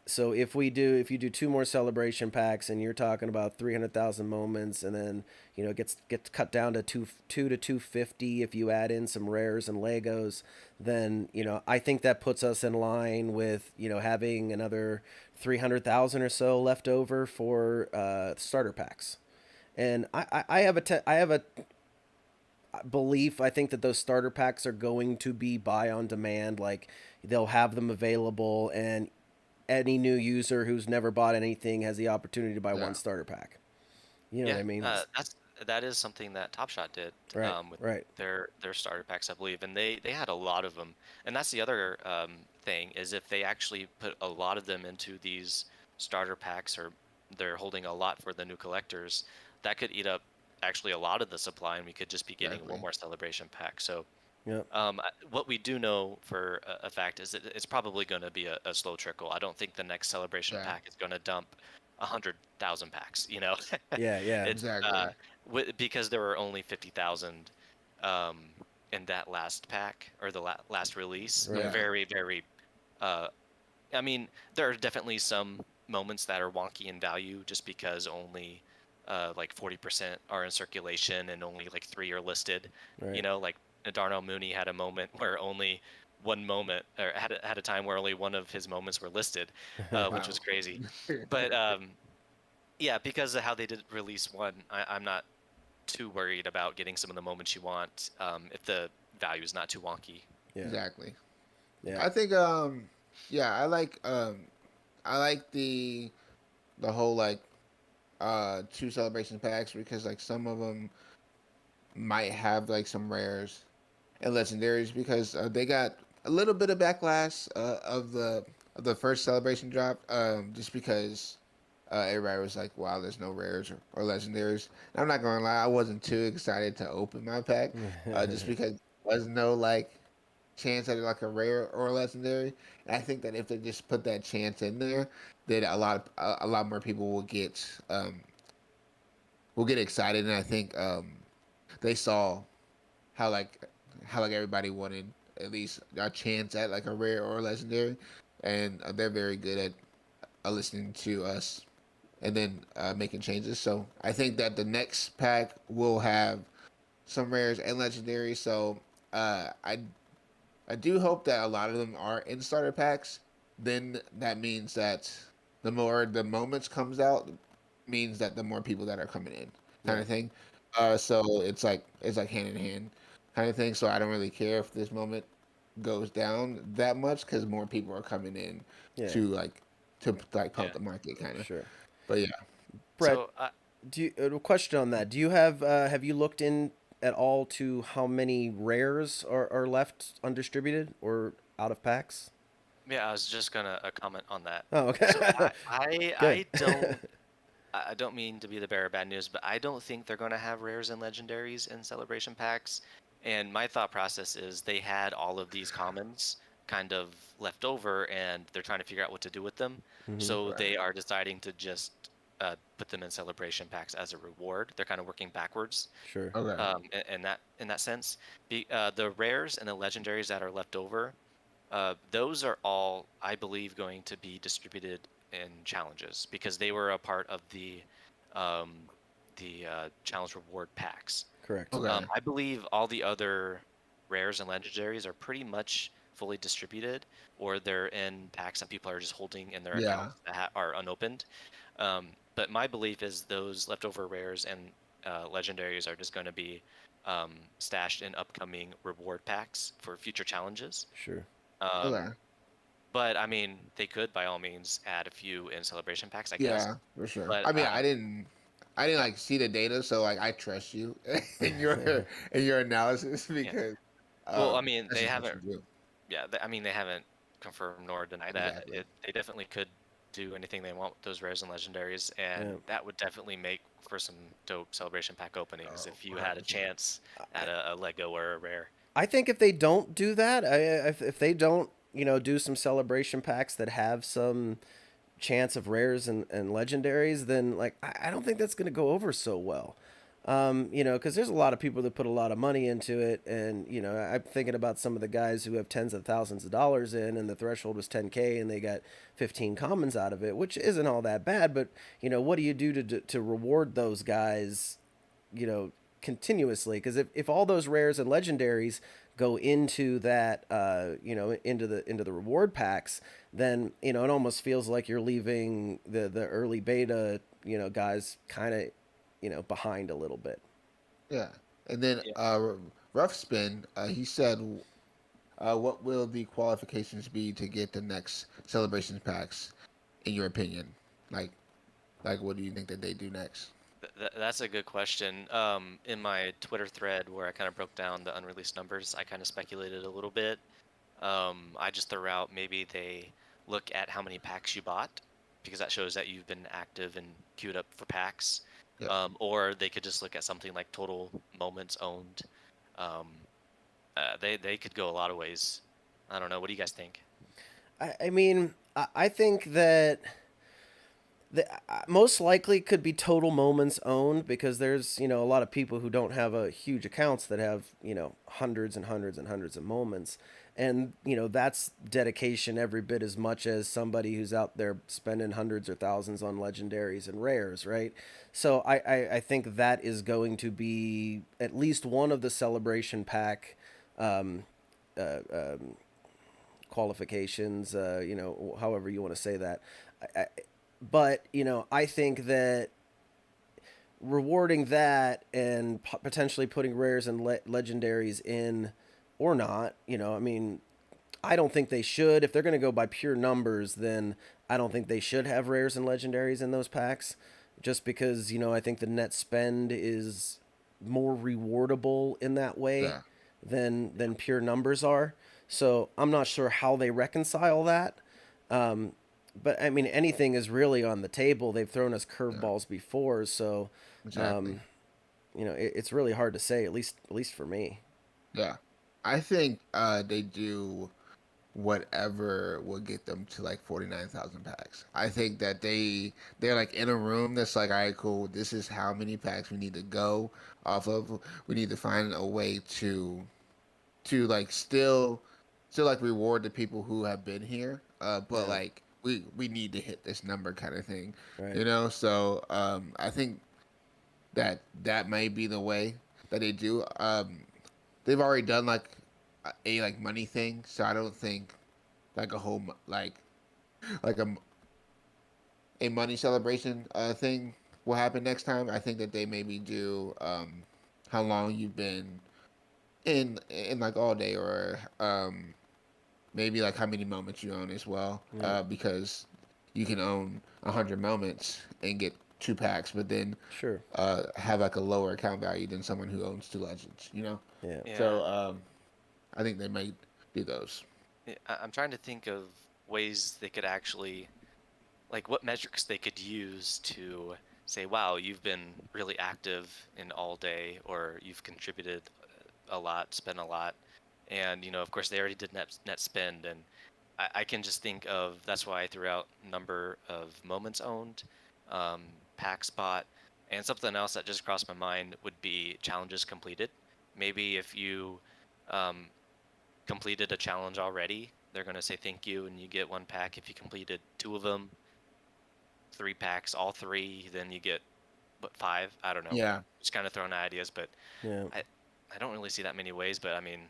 So if you do two more celebration packs and you're talking about 300,000 moments, and then it gets cut down to two to 250 if you add in some rares and Legos, then I think that puts us in line with having another 300,000 or so left over for starter packs. And I have a belief. I think that those starter packs are going to be buy on demand. Like, they'll have them available, and any new user who's never bought anything has the opportunity to buy Yeah. one starter pack. You know Yeah, what I mean? that is something that Top Shot did Right, with right. their starter packs, I believe, and they had a lot of them. And that's the other thing, is if they actually put a lot of them into these starter packs, or they're holding a lot for the new collectors, that could eat up actually a lot of the supply, and we could just be getting Exactly. one more celebration pack. So Yep. what we do know for a fact is that it's probably going to be a slow trickle. I don't think the next celebration Yeah. pack is going to dump 100,000 packs. Yeah, yeah. It's Exactly. because there were only 50,000 um, in that last pack, or the last release. Right. Yeah. Very, very. Uh, I mean, there are definitely some moments that are wonky in value, just because only like 40% are in circulation and only like 3 are listed. Right. Like Darnell Mooney had a moment where only one moment, or had a time where only one of his moments were listed, which was Wow. crazy. But yeah, because of how they did release one, I'm not too worried about getting some of the moments you want, if the value is not too wonky. Yeah. Exactly. Yeah. I think yeah, I like the whole like two celebration packs, because like some of them might have like some rares and legendaries, because they got a little bit of backlash of the first celebration drop, just because everybody was like, "Wow, there's no rares or legendaries." And I'm not gonna lie, I wasn't too excited to open my pack, just because there was no like chance at like a rare or a legendary. And I think that if they just put that chance in there, then a lot more people will get excited. And I think they saw how like everybody wanted at least a chance at like a rare or a legendary, and they're very good at listening to us and then making changes. So I think that the next pack will have some rares and legendaries. So I do hope that a lot of them are in starter packs. Then that means that the more the moments comes out, means that the more people that are coming in, kind Yeah. of thing. So it's like hand in hand, kind of thing. So I don't really care if this moment goes down that much, because more people are coming in Yeah. to like pump Yeah. the market, kind of. Sure. But yeah, Brett, So do you, a question on that? Do you have you looked in at all to how many rares are left undistributed or out of packs? yeah, I was just gonna comment on that. Oh, okay. So Good. I don't mean to be the bearer of bad news, but I don't think they're going to have rares and legendaries in celebration packs. And my thought process is they had all of these commons kind of left over, and they're trying to figure out what to do with them. Hmm. So right. they are deciding to just put them in celebration packs as a reward. They're kind of working backwards, Sure. Okay. in that sense. The rares and the legendaries that are left over, those are all, I believe, going to be distributed in challenges, because they were a part of the challenge reward packs. Correct. Okay. I believe all the other rares and legendaries are pretty much fully distributed, or they're in packs that people are just holding in their Yeah. accounts that are unopened. But my belief is those leftover rares and legendaries are just going to be stashed in upcoming reward packs for future challenges. Sure. Um, Okay. but I mean, they could by all means add a few in celebration packs, I guess. Yeah, for sure. But I mean, I didn't yeah, like see the data, so like I trust you in your analysis yeah. because Well, I mean, that's they just what haven't. you do. Yeah, I mean, they haven't confirmed nor denied that. Exactly. They definitely could do anything they want with those rares and legendaries, and Yeah. that would definitely make for some dope celebration pack openings Oh, if you had a 100%. chance at a Lego or a rare. I think if they don't do that, if they don't, do some celebration packs that have some chance of rares and legendaries, then like I don't think that's going to go over so well. Because there's a lot of people that put a lot of money into it, and I'm thinking about some of the guys who have tens of thousands of dollars in, and the threshold was 10K, and they got 15 commons out of it, which isn't all that bad. But what do you do to reward those guys? You know, continuously, because if all those rares and legendaries go into that into the reward packs, then it almost feels like you're leaving the early beta guys kind of behind a little bit. Yeah. And then Yeah. Rough Spin, he said, what will the qualifications be to get the next celebrations packs, in your opinion? Like, what do you think that they do next? That's a good question. In my Twitter thread where I kind of broke down the unreleased numbers, I kind of speculated a little bit. I just threw out maybe they look at how many packs you bought because that shows that you've been active and queued up for packs. Yep. Or they could just look at something like total moments owned. Um, they could go a lot of ways. I don't know. What do you guys think? I mean, I think that the most likely could be total moments owned, because there's a lot of people who don't have a huge accounts that have hundreds and hundreds and hundreds of moments, and that's dedication every bit as much as somebody who's out there spending hundreds or thousands on legendaries and rares, right? So I think that is going to be at least one of the celebration pack um, uh, um, qualifications, however you want to say that. But I think that rewarding that and potentially putting rares and legendaries in, or not, I mean, I don't think they should. If they're going to go by pure numbers, then I don't think they should have rares and legendaries in those packs, just because I think the net spend is more rewardable in that way Yeah. than pure numbers are. So I'm not sure how they reconcile that. Um, but I mean, anything is really on the table. They've thrown us Yeah. curveballs before, so Exactly. um, it's really hard to say. At least for me. Yeah. I think they do whatever will get them to like 49,000 packs. I think that they're like in a room that's like, all right, cool. This is how many packs we need to go off of. We need to find a way to like still like reward the people who have been here. But Yeah. like we need to hit this number kind of thing, Right. So I think that may be the way that they do. They've already done like a like money thing, so I don't think like a whole like a money celebration thing will happen next time. I think that they maybe do how long you've been in like all day, or maybe like how many moments you own as well, Yeah. because you can own 100 moments and get 2 packs, but then Sure. have like a lower account value than someone who owns 2 legends. Yeah. Yeah, So I think they might do those. I'm trying to think of ways they could actually, like, what metrics they could use to say, wow, you've been really active in all day, or you've contributed a lot, spent a lot. And, of course, they already did net spend. And I can just think of, that's why I threw out number of moments owned, pack spot, and something else that just crossed my mind would be challenges completed. Maybe if you um, completed a challenge already, they're going to say thank you, and you get 1 pack. If you completed 2 of them, 3 packs, all 3, then you get 5. I don't know. Yeah. Just kind of throwing ideas, but Yeah. I don't really see that many ways. But I mean,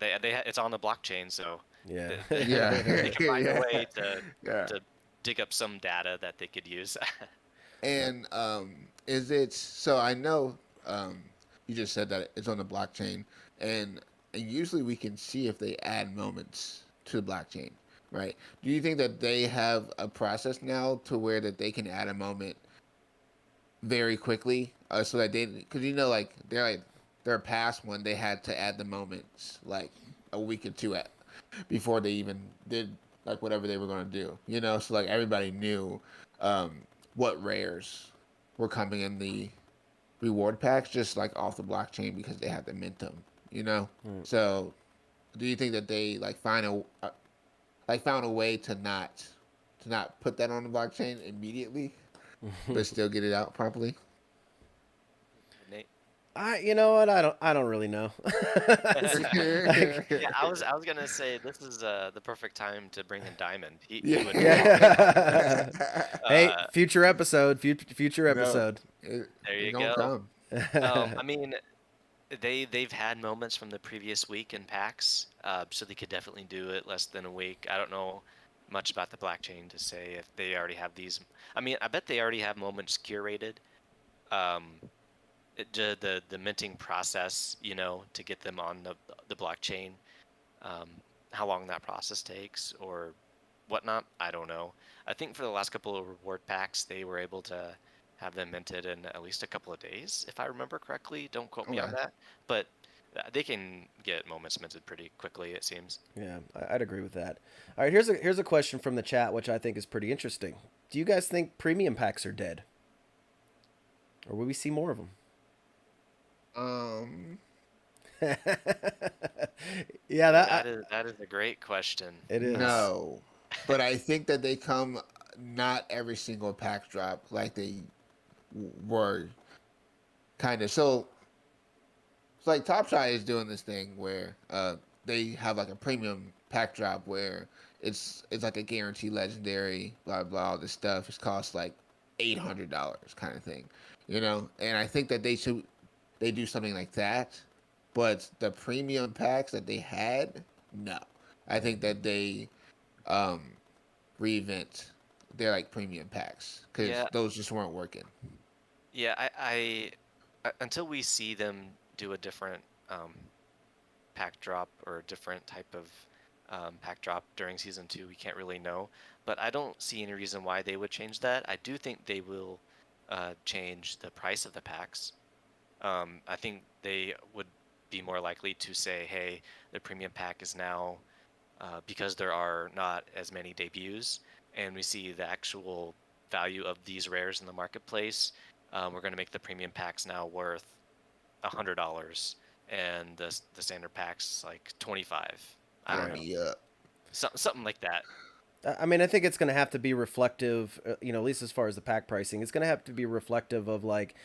it's on the blockchain, so Yeah. Yeah. they can find a Yeah. way to Yeah. to dig up some data that they could use. And is it so? I know you just said that it's on the blockchain, and usually we can see if they add moments to the blockchain, right? Do you think that they have a process now to where that they can add a moment very quickly, so that they, because like their past one, they had to add the moments like a week or two before they even did like whatever they were going to do, so like everybody knew um, what rares were coming in the reward packs just like off the blockchain because they had to mint them, Mm. so do you think that they like found a way to not put that on the blockchain immediately but still get it out properly? Nate? You know what? I don't really know. Like, Yeah, I was gonna say this is the perfect time to bring in Diamond. He Yeah. would know. yeah. Hey, Uh, future episode. Future No, episode. there it you gonna go. come. I mean, they've had moments from the previous week in packs, so they could definitely do it less than a week. I don't know much about the blockchain to say if they already have these. I mean, I bet they already have moments curated. Um, the minting process, to get them on the blockchain, um, how long that process takes or whatnot, I don't know. I think for the last couple of reward packs, they were able to have them minted in at least a couple of days, if I remember correctly. Don't quote me on Okay. that, but they can get moments minted pretty quickly, it seems. Yeah, I'd agree with that. All right, here's a question from the chat, which I think is pretty interesting. Do you guys think premium packs are dead, or will we see more of them? Um, Yeah, That is a great question. it is. no, but I think that they come not every single pack drop like they were kind of. So it's like Top Shot is doing this thing where they have like a premium pack drop where it's like a guaranteed legendary, blah blah, all this stuff. It's cost like $800 kind of thing, And I think that they do something like that, but the premium packs that they had, no. I think that they um reinvent their like premium packs because Yeah, those just weren't working. yeah. Until we see them do a different pack drop or a different type of pack drop during season 2, we can't really know. But I don't see any reason why they would change that. I do think they will change the price of the packs. I think they would be more likely to say, hey, the premium pack is now, because there are not as many debuts and we see the actual value of these rares in the marketplace, we're going to make the premium packs now worth $100 and the standard packs like 25. I don't Sign know. me up. Something like that. I mean, I think it's going to have to be reflective, at least as far as the pack pricing. It's going to have to be reflective of like,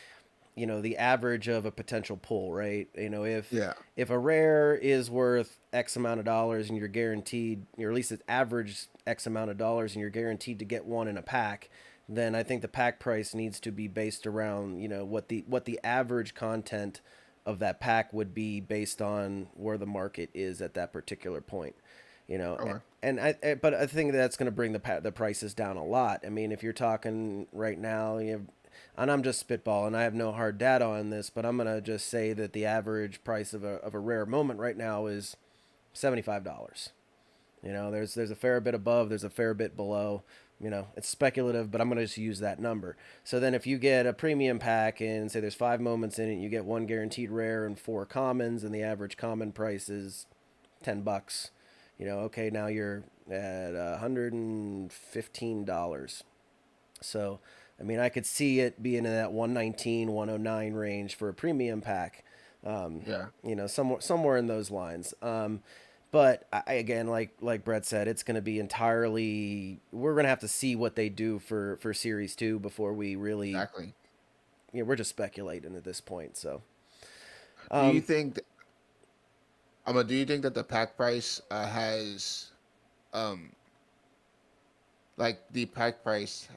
the average of a potential pull, right? Yeah. If a rare is worth X amount of dollars and you're guaranteed, or at least it's average X amount of dollars and you're guaranteed to get one in a pack, then I think the pack price needs to be based around, what the average content of that pack would be based on where the market is at that particular point. Okay. But I think that's going to bring the prices down a lot. I mean, if you're talking right now, and I'm just spitballing, I have no hard data on this, but I'm going to just say that the average price of a rare moment right now is $75. There's a fair bit above, there's a fair bit below. It's speculative, but I'm going to just use that number. So then if you get a premium pack and say there's 5 moments in it, you get 1 guaranteed rare and 4 commons, and the average common price is $10. Okay, now you're at $115. So, I mean, I could see it being in that 119, 109 range for a premium pack. Yeah. Somewhere in those lines. But again, like Brett said, it's going to be entirely. We're going to have to see what they do for Series 2 before we really. Exactly. We're just speculating at this point. So. Do you think? Do you think that the pack price has, like the pack price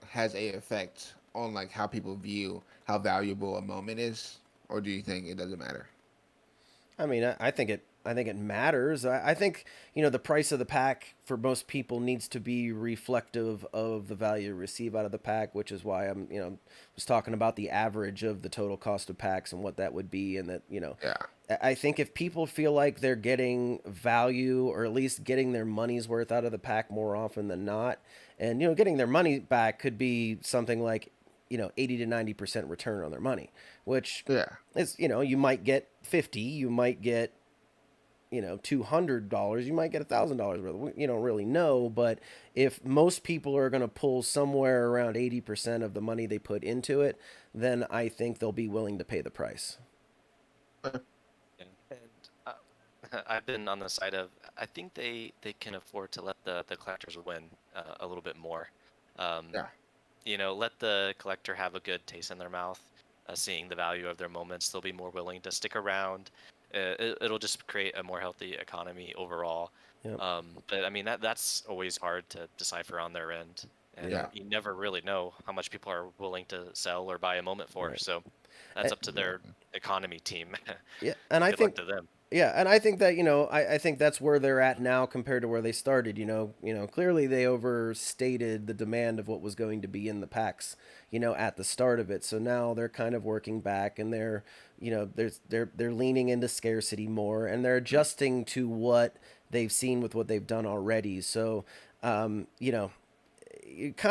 has a effect on like how people view how valuable a moment is, or do you think it doesn't matter? I mean, I think it matters. I think the price of the pack for most people needs to be reflective of the value you receive out of the pack, which is why I'm was talking about the average of the total cost of packs and what that would be, and that Yeah, I think if people feel like they're getting value or at least getting their money's worth out of the pack more often than not, and getting their money back could be something like 80 to 90% return on their money, which yeah, is you might get 50, you might get $200, you might get $1,000 worth. You don't really know, but if most people are going to pull somewhere around 80% of the money they put into it, then I think they'll be willing to pay the price. Yeah. And I've been on the side of I think they can afford to let the collectors win a little bit more. Um, yeah, let the collector have a good taste in their mouth, seeing the value of their moments. They'll be more willing to stick around. It'll just create a more healthy economy overall. Yep. But I mean that's always hard to decipher on their end, and Yeah. yeah. you never really know how much people are willing to sell or buy a moment for. Right. So that's Eh, up to their Exactly. economy team. yeah, and I Good luck think to them. Yeah, and I think that I think that's where they're at now compared to where they started. Clearly they overstated the demand of what was going to be in the packs. At the start of it. So now they're kind of working back, and they're leaning into scarcity more, and they're adjusting to what they've seen with what they've done already. So, kind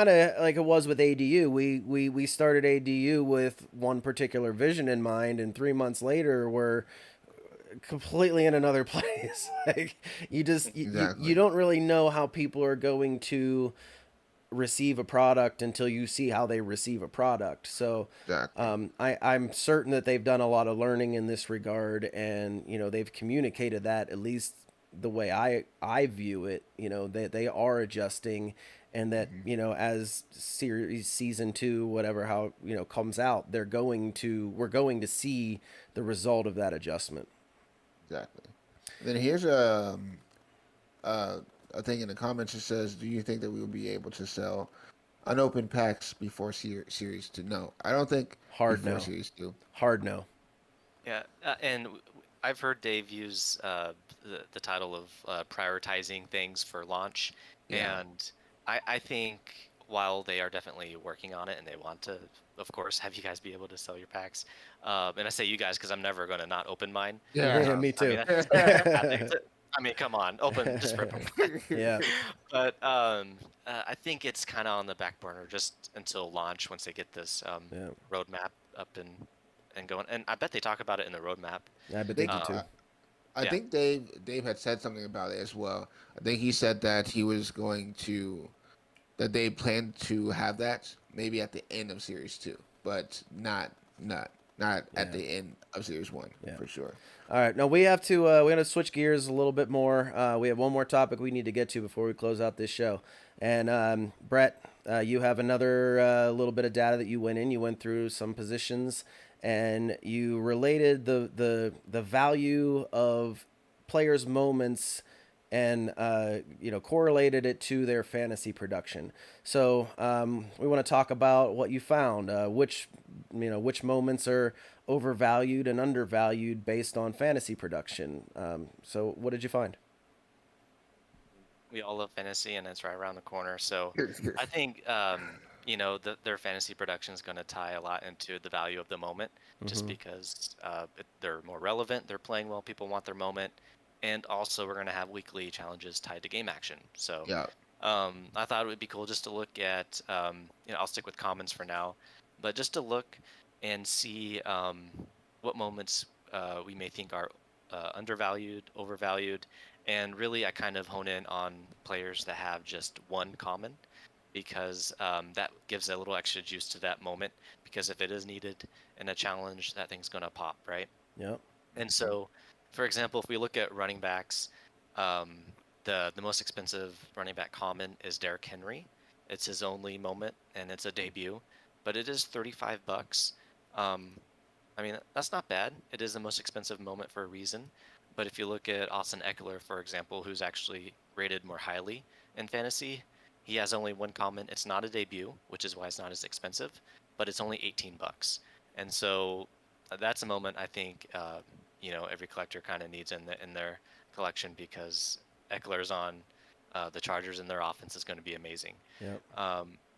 of like it was with ADU. We started ADU with one particular vision in mind, and 3 months later we're completely in another place. Like you Exactly. don't really know how people are going to receive a product until you see how they receive a product. So Exactly. I'm certain that they've done a lot of learning in this regard, and they've communicated that at least the way I view it. They are adjusting, and that Hmm. as series season 2, whatever, how comes out, we're going to see the result of that adjustment. Exactly. Then here's uh, a thing in the comments that says, "Do you think that we will be able to sell unopened packs before series two?" No, I don't think Hard before no. series two. Hard no. Yeah, I've heard Dave use the title of prioritizing things for launch, Yeah, and I think while they are definitely working on it and they want to, of course, have you guys be able to sell your packs, and I say you guys because I'm never going to not open mine. yeah, Me I mean, too. that's just a bad thing. I mean, come on, open, just rip them. Yeah. But I think it's kind of on the back burner just until launch once they get this Yeah. roadmap up and going. And I bet they talk about it in the roadmap. I I bet they think do too. I Yeah, think Dave had said something about it as well. I think he said that he was going to that they planned to have that maybe at the end of series two, but not at Yeah. the end of series one Yeah. for sure. All right. Now we have to switch gears a little bit more. We have one more topic we need to get to before we close out this show. And Brett, you have another little bit of data that you went in. You went through some positions, and you related the value of players' moments, and correlated it to their fantasy production. So we want to talk about what you found. Which moments are overvalued and undervalued based on fantasy production. So what did you find? we all love fantasy, and it's right around the corner. So I think their fantasy production is going to tie a lot into the value of the moment, just Mm-hmm. because they're more relevant, they're playing well, people want their moment, and also we're going to have weekly challenges tied to game action. So Yeah, I thought it would be cool just to look at, I'll stick with commons for now, but just to look and see what moments we may think are undervalued, overvalued, and really I kind of hone in on players that have just one common because that gives a little extra juice to that moment because if it is needed in a challenge, that thing's going to pop, right? Yep. And so, for example, if we look at running backs, um, the most expensive running back common is Derrick Henry. It's his only moment, and it's a debut, but it is $35. Um, I mean, that's not bad. It is the most expensive moment for a reason. But if you look at Austin Eckler, for example, who's actually rated more highly in fantasy, he has only one common. It's not a debut, which is why it's not as expensive. But it's a debut, which is why it's not as expensive. And if you look at Austin Eckler, for example, who's actually rated more highly in fantasy, he has only one common. It's not a debut, which is why it's not as expensive. but it's only $18. And so that's a moment I think every collector kind of needs in their collection, because Eckler's on the Chargers and their offense is going to be amazing. Yep.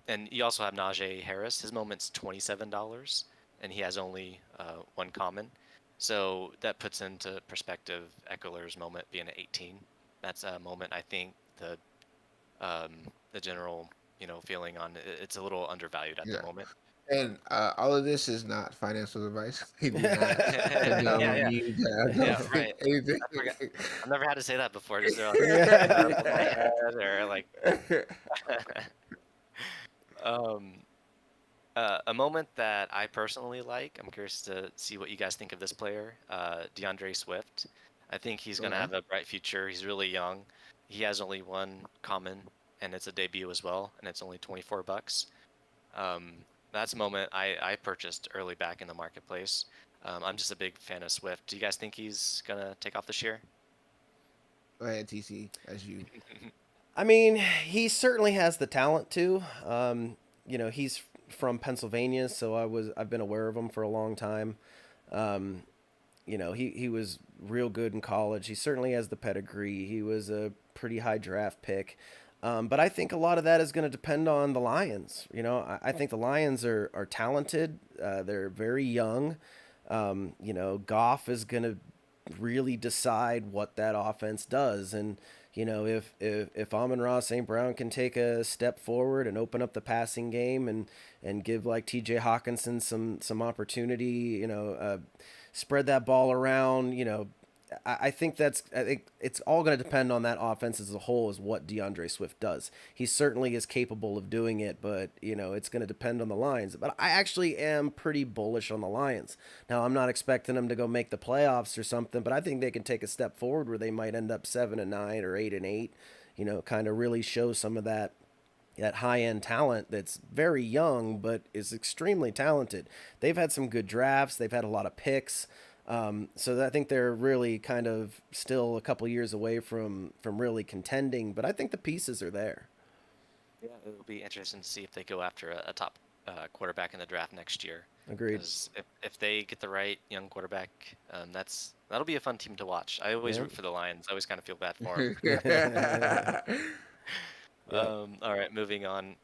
And you also have Najee Harris. His moment's $27, and he has only one common. So that puts into perspective Eckler's moment being at 18. That's a moment I think the general feeling on it's a little undervalued at Yeah. the moment. And all of this is not financial advice. We do not Yeah, need to yeah, right. anything. I forgot. I've never had to say that before. Just like, Yeah. over my head or like um a moment that I personally like. I'm curious to see what you guys think of this player, DeAndre Swift. I think he's going to Okay. have a bright future. He's really young. He has only one common, and it's a debut as well, and it's only $24. Um, that's a moment I purchased early back in the marketplace. I'm just a big fan of Swift. Do you guys think he's going to take off this year? Go ahead, TC, as you. I mean, he certainly has the talent to. He's from Pennsylvania, so I've been aware of him for a long time. Um, he was real good in college. He certainly has the pedigree. He was a pretty high draft pick. But I think a lot of that is going to depend on the Lions. I think the Lions are talented. They're very young. Goff is going to really decide what that offense does. And, if Amon-Ra St. Brown can take a step forward and open up the passing game and give like TJ Hawkinson some opportunity, spread that ball around, I think it's all going to depend on that offense as a whole, is what DeAndre Swift does. He certainly is capable of doing it, but it's going to depend on the Lions. But I actually am pretty bullish on the Lions. Now, I'm not expecting them to go make the playoffs or something, but I think they can take a step forward where they might end up 7-9 or 8-8. Kind of really show some of that high end talent that's very young but is extremely talented. They've had some good drafts. They've had a lot of picks. So I think they're really kind of still a couple years away from really contending, but I think the pieces are there. Yeah, it'll be interesting to see if they go after a top quarterback in the draft next year. Agreed. Because if they get the right young quarterback, that'll be a fun team to watch. I always root for the Lions. I always kind of feel bad for them. All right, moving on.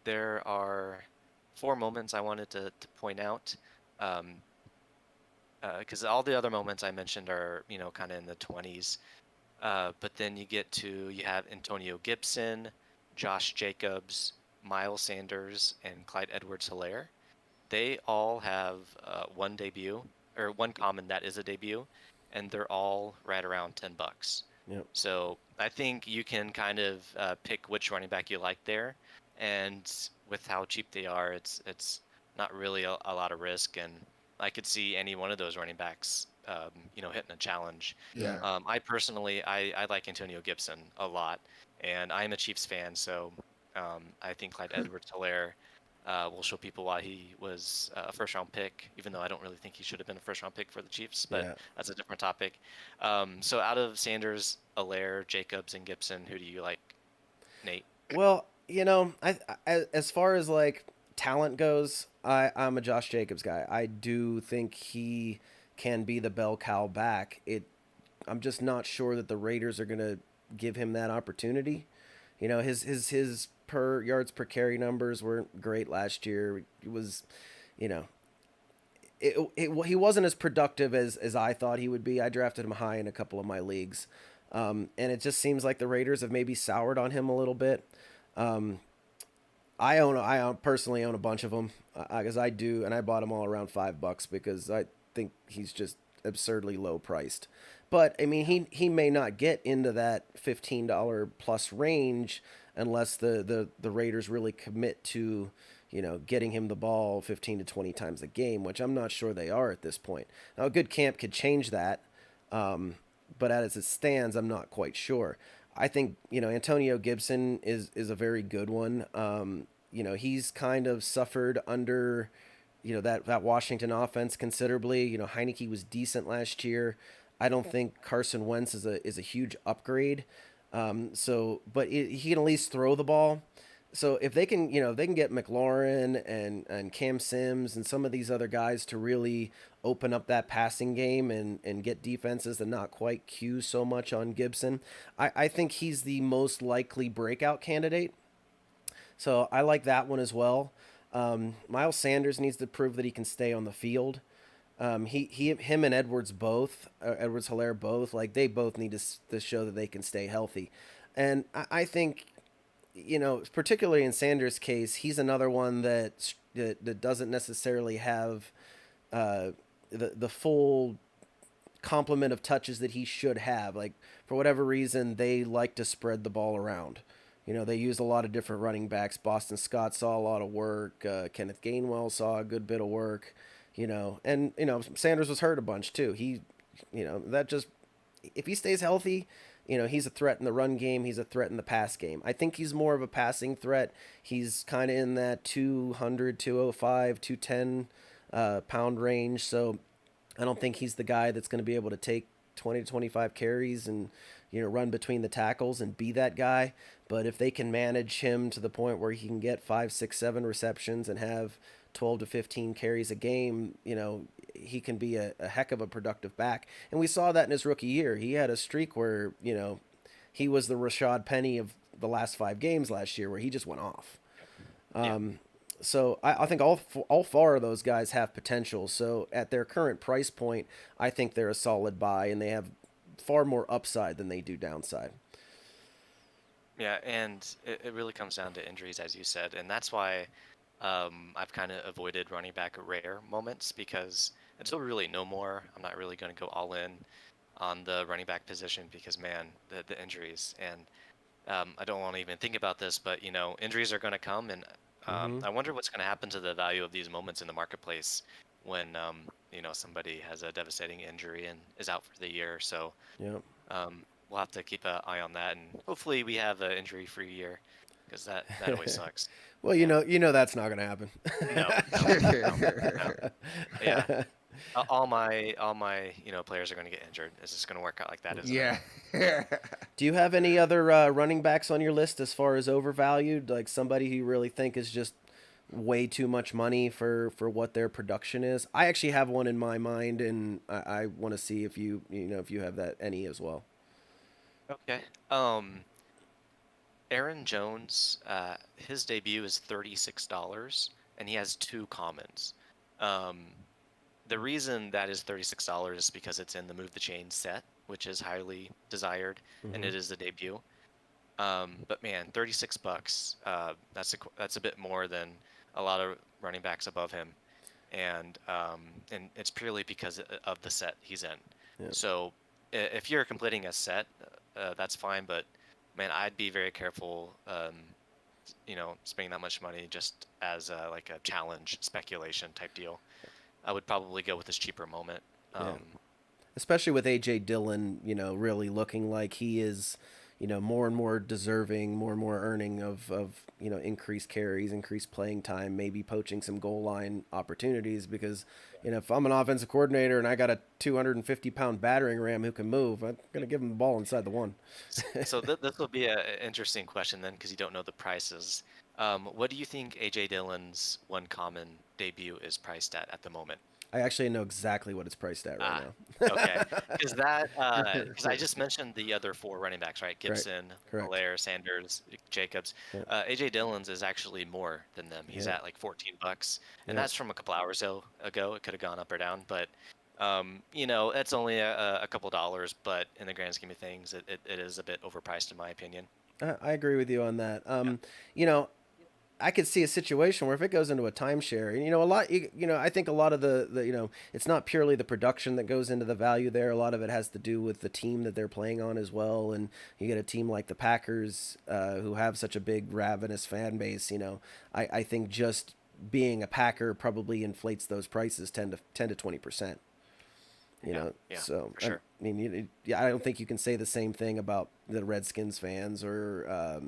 There are 4 moments I wanted to point out. Because all the other moments I mentioned are, kind of in the 20s. But then you have Antonio Gibson, Josh Jacobs, Miles Sanders, and Clyde Edwards-Helaire. They all have one debut, or one common that is a debut, and they're all right around $10. Yep. So I think you can kind of pick which running back you like there, and with how cheap they are, it's not really a lot of risk, and I could see any one of those running backs, hitting a challenge. Yeah. I personally, I like Antonio Gibson a lot, and I'm a Chiefs fan, so I think Clyde Edwards-Helaire will show people why he was a first-round pick, even though I don't really think he should have been a first-round pick for the Chiefs, but that's a different topic. So out of Sanders, Helaire, Jacobs, and Gibson, who do you like, Nate? Well, as far as like talent goes, I'm a Josh Jacobs guy. I do think he can be the bell cow back. I'm just not sure that the Raiders are going to give him that opportunity. His per yards per carry numbers weren't great last year. It was, he wasn't as productive as I thought he would be. I drafted him high in a couple of my leagues. And it just seems like the Raiders have maybe soured on him a little bit. I personally own a bunch of them because I do, and I bought them all around $5 because I think he's just absurdly low priced. But I mean, he may not get into that $15 plus range unless the Raiders really commit to, getting him the ball 15 to 20 times a game, which I'm not sure they are at this point. Now, a good camp could change that, but as it stands, I'm not quite sure. I think, Antonio Gibson is a very good one. He's kind of suffered under, that Washington offense considerably. Heineke was decent last year. I don't think Carson Wentz is a huge upgrade. But he can at least throw the ball. So if they can, they can get McLaurin and Cam Sims and some of these other guys to really open up that passing game and get defenses to not quite cue so much on Gibson, I think he's the most likely breakout candidate. So I like that one as well. Miles Sanders needs to prove that he can stay on the field. Him and Edwards both, Edwards Hilaire both, like they both need to show that they can stay healthy. And I think, particularly in Sanders' case, he's another one that doesn't necessarily have the full complement of touches that he should have. Like, for whatever reason, they like to spread the ball around. They use a lot of different running backs. Boston Scott saw a lot of work. Kenneth Gainwell saw a good bit of work. And Sanders was hurt a bunch too. That just, if he stays healthy, he's a threat in the run game. He's a threat in the pass game. I think he's more of a passing threat. He's kind of in that 200, 205, 210 pound range. So I don't think he's the guy that's going to be able to take 20 to 25 carries and run between the tackles and be that guy. But if they can manage him to the point where he can get 5, 6, 7 receptions and have 12 to 15 carries a game, he can be a heck of a productive back. And we saw that in his rookie year. He had a streak where, he was the Rashad Penny of the last 5 games last year where he just went off. So I think all 4 of those guys have potential. So at their current price point, I think they're a solid buy, and they have far more upside than they do downside. Yeah, and it really comes down to injuries, as you said, and that's why I've kind of avoided running back rare moments, because until we really know more, I'm not really going to go all in on the running back position, because man, the injuries, and I don't want to even think about this, but injuries are going to come, and I wonder what's going to happen to the value of these moments in the marketplace when somebody has a devastating injury and is out for the year. So Yeah. we'll have to keep an eye on that, and hopefully we have an injury-free year, because that always sucks. Well, that's not going to happen. No. Yeah. All my players are going to get injured. It's just going to work out like that, isn't it? Yeah. Do you have any other running backs on your list as far as overvalued, like somebody who you really think is just way too much money for what their production is? I actually have one in my mind, and I want to see if you have that any as well. Okay. Aaron Jones, his debut is $36, and he has 2 commons. The reason that is $36 is because it's in the Move the Chain set, which is highly desired, and it is the debut. But man, $36, that's a bit more than a lot of running backs above him, and it's purely because of the set he's in. Yeah. So if you're completing a set, that's fine, but man, I'd be very careful, spending that much money just as like a challenge speculation type deal. I would probably go with this cheaper moment. Especially with A.J. Dillon, really looking like he is, more and more deserving, more and more earning of increased carries, increased playing time, maybe poaching some goal line opportunities, because, if I'm an offensive coordinator and I got a 250-pound battering ram who can move, I'm going to give him the ball inside the 1. So this will be an interesting question then, because you don't know the prices. What do you think A.J. Dillon's 1 common debut is priced at the moment? I actually know exactly what it's priced at right now. Okay, because I just mentioned the other 4 running backs, right? Gibson, Correct. Hilaire, Sanders, Jacobs. Yeah. AJ Dillon's is actually more than them. He's at like $14, and that's from a couple hours ago. It could have gone up or down, but it's only a couple dollars. But in the grand scheme of things, it is a bit overpriced in my opinion. I agree with you on that. I could see a situation where if it goes into a timeshare, I think a lot of the it's not purely the production that goes into the value there. A lot of it has to do with the team that they're playing on as well. And you get a team like the Packers, who have such a big ravenous fan base. I think just being a Packer probably inflates those prices 10 to 20%. So for sure. I mean, I don't think you can say the same thing about the Redskins fans or,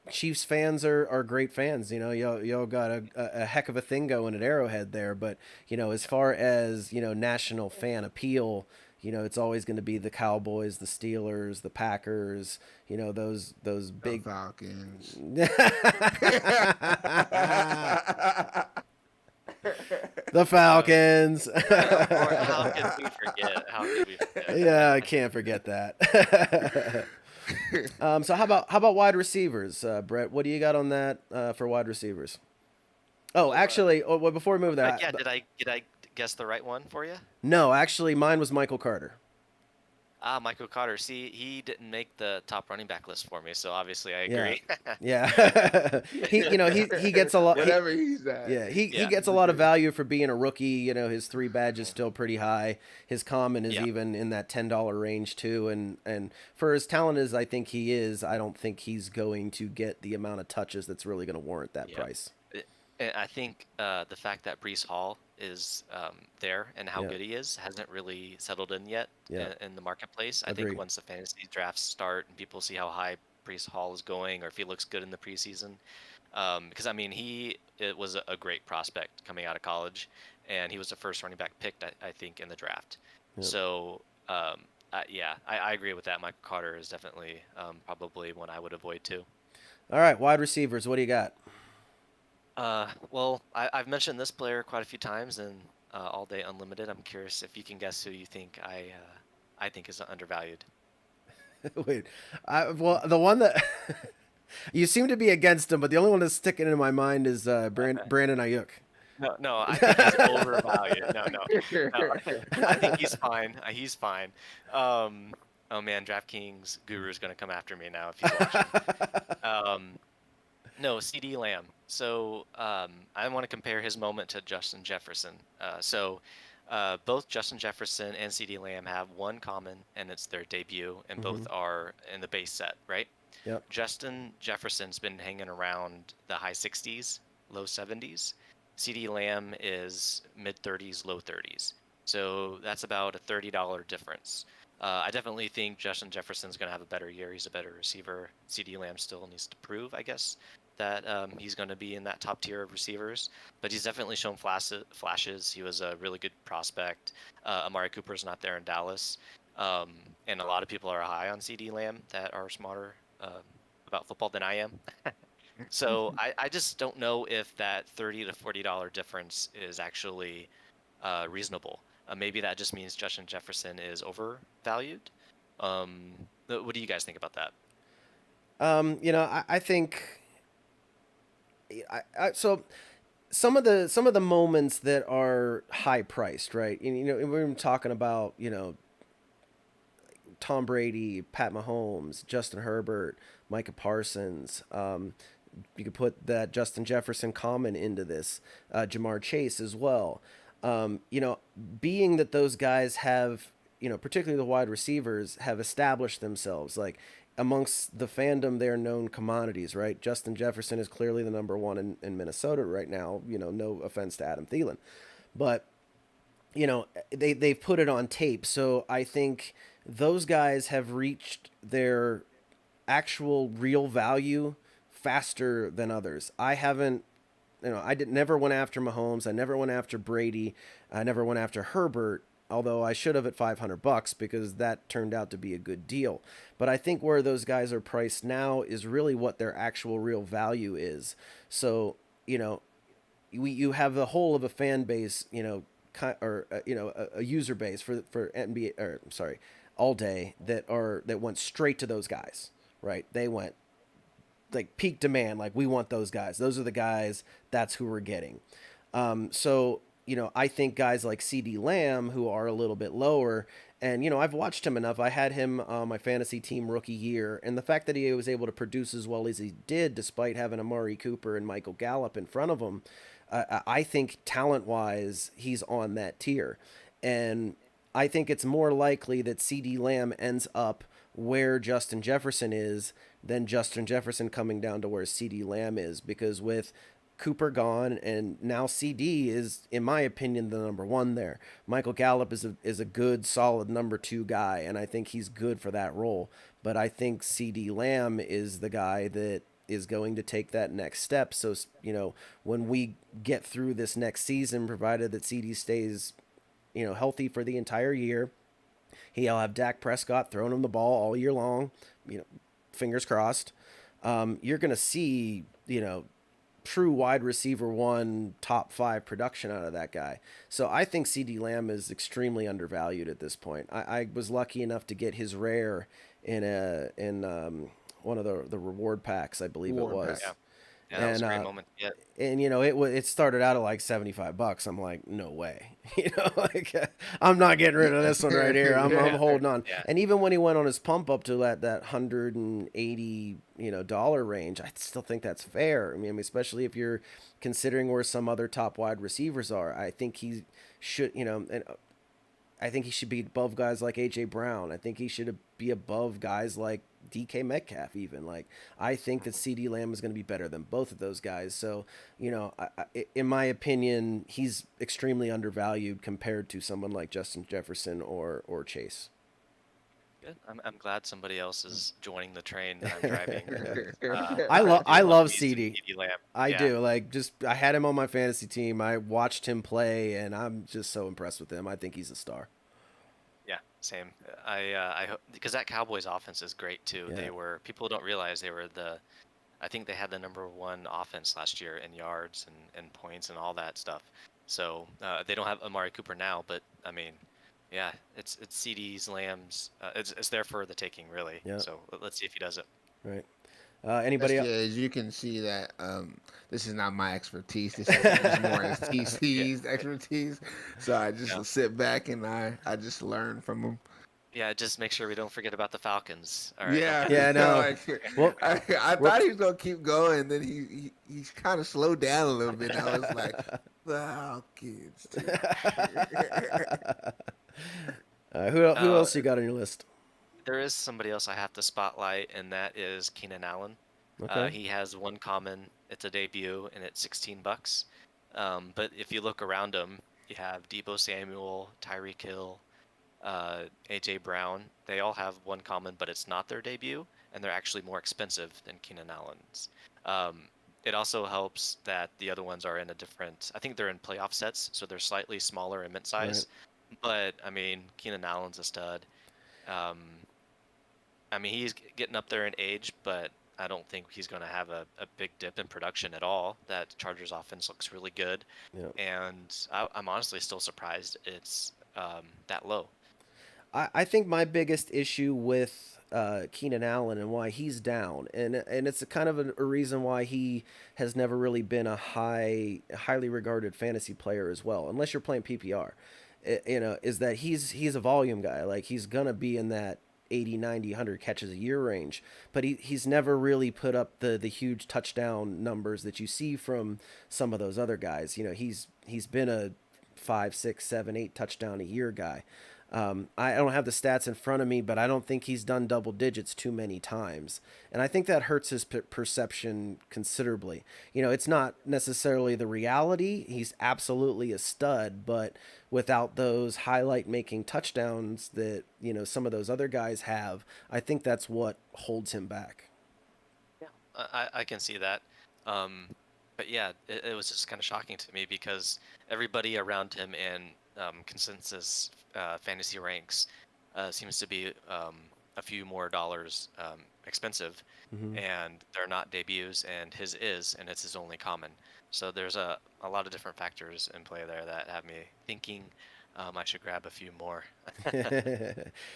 Chiefs fans are great fans. Y'all got a heck of a thing going at Arrowhead there. But, as far as, national fan appeal, it's always going to be the Cowboys, the Steelers, the Packers, those The big. Falcons. The Falcons. How could we forget? How could we forget? Yeah, I can't forget that. So how about wide receivers, Brett? What do you got on that for wide receivers? Oh, Well, actually, well, before we move there, yeah, did I guess the right one for you? no, actually, mine was Michael Carter. Michael Carter. See, he didn't make the top running back list for me, so obviously I Yeah, agree. yeah. he gets a lot. Whatever he's at. Yeah, he Yeah. gets a lot of value for being a rookie. His 3 badge is still pretty high. His common is Yeah. even in that $10 range too. And for as talented as I think he is, I don't think he's going to get the amount of touches that's really going to warrant that Yeah. price. And I think the fact that Brees Hall is there and how Yeah. good he is hasn't really settled in yet Yeah. in the marketplace. I Agreed. think once the fantasy drafts start and people see how high Brees Hall is going, or if he looks good in the preseason, because I mean it was a great prospect coming out of college, and he was the first running back picked I think in the draft. Yep. So yeah, I agree with that. Michael Carter is definitely probably one I would avoid too. All right, wide receivers. What do you got? Well, I've mentioned this player quite a few times in All Day Unlimited. I'm curious if you can guess who you think I think is undervalued. Wait, well, the one that you seem to be against him, but the only one that's sticking in my mind is Brandon Ayuk. No, I think he's overvalued. No. I think he's fine. He's fine. Oh man, DraftKings guru is gonna come after me now if he's watching. No, CD Lamb. So I want to compare his moment to Justin Jefferson. Both Justin Jefferson and CD Lamb have one common, and it's their debut, and both are in the base set, right? Yep. Justin Jefferson's been hanging around the high 60s, low 70s. CD Lamb is mid 30s, low 30s. So that's about a $30 difference. I definitely think Justin Jefferson's going to have a better year. He's a better receiver. CD Lamb still needs to prove, I guess, that he's going to be in that top tier of receivers. But he's definitely shown flashes. He was a really good prospect. Amari Cooper's not there in Dallas. And a lot of people are high on CD Lamb that are smarter about football than I am. So I just don't know if that $30 to $40 difference is actually reasonable. Maybe that just means Justin Jefferson is overvalued. What do you guys think about that? I think so some of the moments that are high priced, right? And, we're talking about, Tom Brady, Pat Mahomes, Justin Herbert, Micah Parsons. You could put that Justin Jefferson common into this, Jamar Chase as well. Being that those guys have, particularly the wide receivers, have established themselves, like amongst the fandom, they're known commodities, right? Justin Jefferson is clearly the number one in Minnesota right now. No offense to Adam Thielen, but they've put it on tape. So I think those guys have reached their actual real value faster than others. I haven't. Never went after Mahomes. I never went after Brady. I never went after Herbert, although I should have at $500 because that turned out to be a good deal. But I think where those guys are priced now is really what their actual real value is. So, you have the whole of a fan base, a user base for NBA, or sorry, All Day that went straight to those guys, right? They went like peak demand, like we want those guys. Those are the guys. That's who we're getting. So I think guys like CD Lamb, who are a little bit lower, and I've watched him enough. I had him on my fantasy team rookie year, and the fact that he was able to produce as well as he did, despite having Amari Cooper and Michael Gallup in front of him, I think talent-wise he's on that tier, and I think it's more likely that CD Lamb ends up where Justin Jefferson is than Justin Jefferson coming down to where CD Lamb is, because with Cooper gone and now CD is, in my opinion, the number one there. Michael Gallup is a good, solid number 2 guy, and I think he's good for that role. But I think CD Lamb is the guy that is going to take that next step. So, when we get through this next season, provided that CD stays, healthy for the entire year, He'll have Dak Prescott throwing him the ball all year long. You know, fingers crossed. You're going to see, true wide receiver one, top five production out of that guy. So I think CD Lamb is extremely undervalued at this point. I was lucky enough to get his rare in one of the reward packs, I believe it Reward was. pack. Yeah, that was And a great moment to get. and it started out at like $75. I'm like, no way. Like I'm not getting rid of this one right here. I'm holding on. Yeah. And even when he went on his pump up to that $180 dollar range, I still think that's fair. I mean, especially if you're considering where some other top wide receivers are. I think he should, and I think he should be above guys like AJ Brown. I think he should be above guys like DK Metcalf even. Like I think that CD Lamb is going to be better than both of those guys. So, in my opinion, he's extremely undervalued compared to someone like Justin Jefferson or Chase. Good. I'm glad somebody else is joining the train that I'm driving. I love me some CD. CD Lamb. I Yeah. do. Like I had him on my fantasy team. I watched him play and I'm just so impressed with him. I think he's a star. Yeah, same. I hope because that Cowboys offense is great too. Yeah. People don't realize they were I think they had the number one offense last year in yards and points and all that stuff. So they don't have Amari Cooper now, but I mean, yeah, it's CD's Lamb's. It's there for the taking really. Yeah. So let's see if he does it. Right. Anybody else? As you can see that this is not my expertise. This is more as TC's expertise. So I just sit back and I just learn from him. Yeah, just make sure we don't forget about the Falcons. All right. Yeah, Yeah, no. Well, I thought he was gonna keep going, then he's kind of slowed down a little bit. I was like, Falcons. Who else you got on your list? There is somebody else I have to spotlight, and that is Keenan Allen. Okay. He has one common. It's a debut, and it's $16. But if you look around him, you have Debo Samuel, Tyreek Hill, AJ Brown. They all have one common, but it's not their debut, and they're actually more expensive than Keenan Allen's. It also helps that the other ones are in a different. I think they're in playoff sets, so they're slightly smaller in mint size. Right. But I mean, Keenan Allen's a stud. I mean, he's getting up there in age, but I don't think he's going to have a big dip in production at all. That Chargers offense looks really good. Yeah. And I'm honestly still surprised it's that low. I think my biggest issue with Keenan Allen and why he's down, and it's a kind of a reason why he has never really been a highly regarded fantasy player as well, unless you're playing PPR. Is that he's a volume guy. Like he's gonna be in that 80, 90, 100 catches a year range, but he's never really put up the huge touchdown numbers that you see from some of those other guys. He's been a 5, 6, 7, 8 touchdown a year guy. I don't have the stats in front of me, but I don't think he's done double digits too many times. And I think that hurts his perception considerably. It's not necessarily the reality. He's absolutely a stud, but without those highlight making touchdowns that, some of those other guys have, I think that's what holds him back. Yeah, I can see that. But yeah, it was just kind of shocking to me because everybody around him in consensus fantasy ranks seems to be a few more dollars expensive, and they're not debuts, and his is, and it's his only common. So there's a lot of different factors in play there that have me thinking I should grab a few more.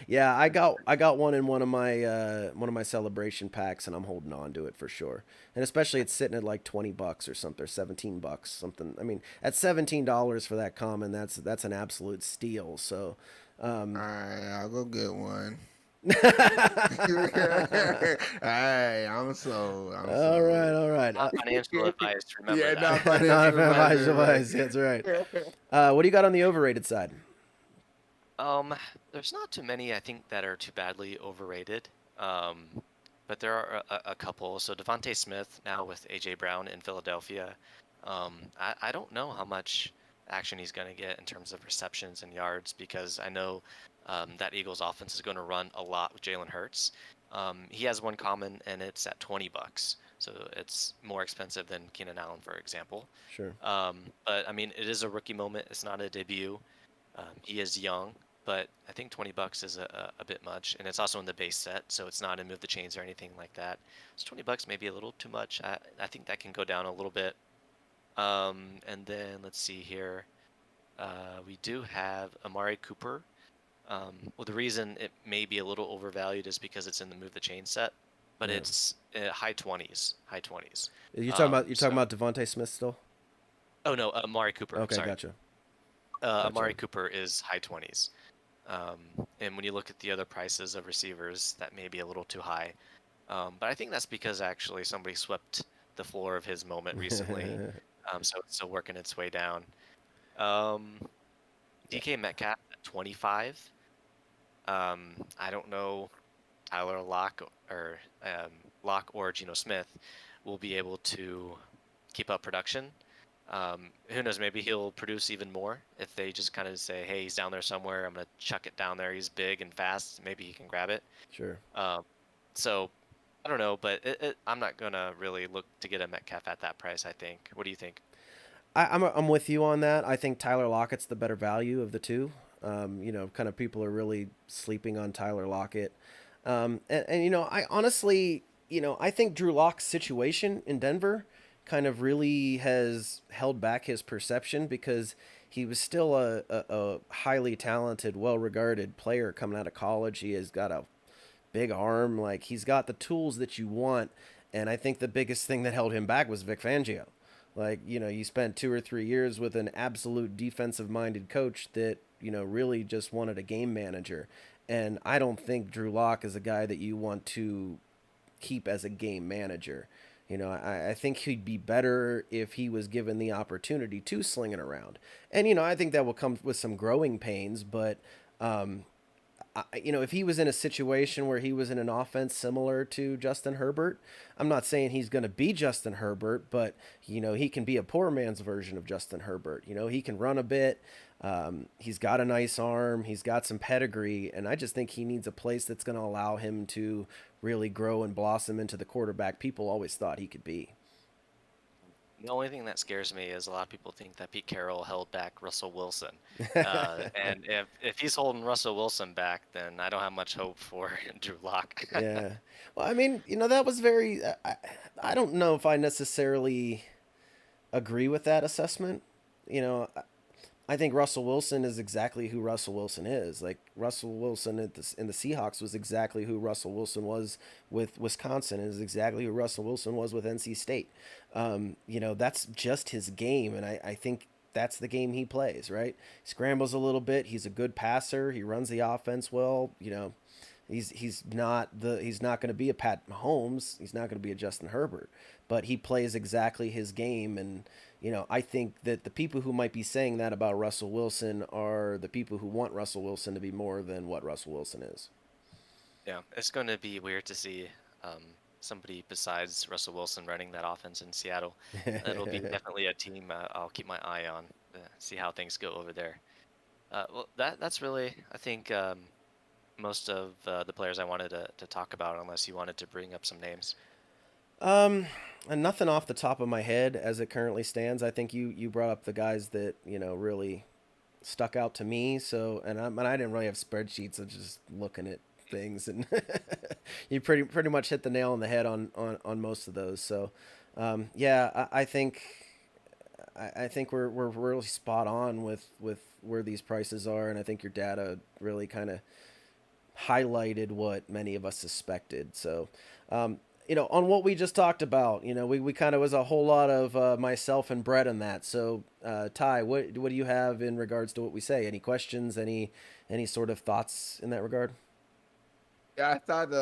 Yeah, I got one in one of my celebration packs, and I'm holding on to it for sure. And especially it's sitting at like $20 or something, or $17, something. I mean, at $17 for that common, that's an absolute steal. So, all right, I'll go get one. Hey, I'm sold. All right. Not financial advice, remember Yeah, that. not financial Not advice. advice. That's right. What do you got on the overrated side? There's not too many, I think, that are too badly overrated. But there are a couple. So Devontae Smith now with AJ Brown in Philadelphia. I don't know how much action he's going to get in terms of receptions and yards because I know that Eagles offense is going to run a lot with Jalen Hurts. He has one common and it's at $20, so it's more expensive than Keenan Allen, for example. Sure. But I mean, it is a rookie moment. It's not a debut. He is young. but I think $20 is a bit much, and it's also in the base set, so it's not in Move the Chains or anything like that. So $20 may be a little too much. I think that can go down a little bit. And then let's see here. We do have Amari Cooper. Well, the reason it may be a little overvalued is because it's in the Move the Chain set, but Yeah. it's high 20s, high 20s. You're So- talking about Devontae Smith still? Oh no, Amari Cooper. Okay, Sorry. gotcha. Amari Cooper is high 20s. And when you look at the other prices of receivers, that may be a little too high. But I think that's because actually somebody swept the floor of his moment recently. So it's still working its way down. DK Metcalf at 25. I don't know Tyler Lock or Geno Smith will be able to keep up production. Who knows? Maybe he'll produce even more if they just kind of say, "Hey, he's down there somewhere. I'm gonna chuck it down there. He's big and fast. Maybe he can grab it." Sure. So I don't know, but I'm not gonna really look to get a Metcalf at that price. I think. What do you think? I'm with you on that. I think Tyler Lockett's the better value of the two. Kind of people are really sleeping on Tyler Lockett. And I honestly, I think Drew Lock's situation in Denver kind of really has held back his perception because he was still a highly talented, well-regarded player coming out of college. He has got a big arm. Like, he's got the tools that you want. And I think the biggest thing that held him back was Vic Fangio. Like, you spent 2 or 3 years with an absolute defensive-minded coach that, really just wanted a game manager. And I don't think Drew Lock is a guy that you want to keep as a game manager. I think he'd be better if he was given the opportunity to sling it around. And, I think that will come with some growing pains, but, if he was in a situation where he was in an offense similar to Justin Herbert, I'm not saying he's going to be Justin Herbert, but, he can be a poor man's version of Justin Herbert. He can run a bit. He's got a nice arm. He's got some pedigree. And I just think he needs a place that's going to allow him to really grow and blossom into the quarterback people always thought he could be. The only thing that scares me is a lot of people think that Pete Carroll held back Russell Wilson. And if he's holding Russell Wilson back, then I don't have much hope for Drew Lock. Yeah. Well, I mean, that was very, I don't know if I necessarily agree with that assessment. I think Russell Wilson is exactly who Russell Wilson is. Like, Russell Wilson in the Seahawks was exactly who Russell Wilson was with Wisconsin, and is exactly who Russell Wilson was with NC State. That's just his game, and I think that's the game he plays, right? He scrambles a little bit. He's a good passer. He runs the offense well. He's not going to be a Pat Mahomes. He's not going to be a Justin Herbert, but he plays exactly his game. And, I think that the people who might be saying that about Russell Wilson are the people who want Russell Wilson to be more than what Russell Wilson is. Yeah, it's going to be weird to see somebody besides Russell Wilson running that offense in Seattle. It'll be definitely a team I'll keep my eye on, see how things go over there. Well, that's really, I think, most of the players I wanted to talk about, unless you wanted to bring up some names. And nothing off the top of my head as it currently stands. I think you brought up the guys that, really stuck out to me. So, and I didn't really have spreadsheets of just looking at things, and you pretty much hit the nail on the head on most of those. So, I think we're really spot on with where these prices are. And I think your data really kind of highlighted what many of us suspected. So, on what we just talked about, we kind of was a whole lot of myself and Brett in that. So, Ty, what do you have in regards to what we say? Any questions? Any sort of thoughts in that regard? Yeah, I thought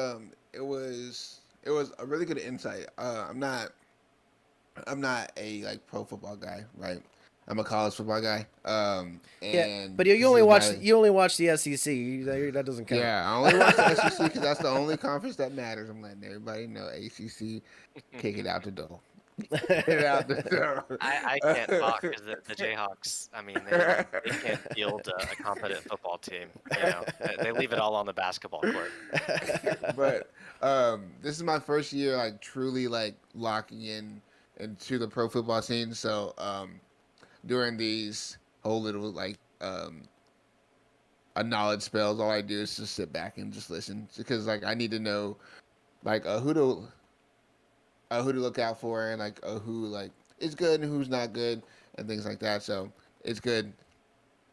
it was a really good insight. I'm not a pro football guy, right? I'm a college football guy. And but you only watch the SEC. That doesn't count. Yeah, I only watch the SEC because that's the only conference that matters. I'm letting everybody know. ACC, kick it out the door. Kick it out the door. I can't talk because the Jayhawks. I mean, they can't field a competent football team. They leave it all on the basketball court. But this is my first year truly locking into the pro football scene. So during these whole little a knowledge spells. All I do is just sit back and just listen because like I need to know like who to look out for and like who like is good and who's not good and things like that. So it's good.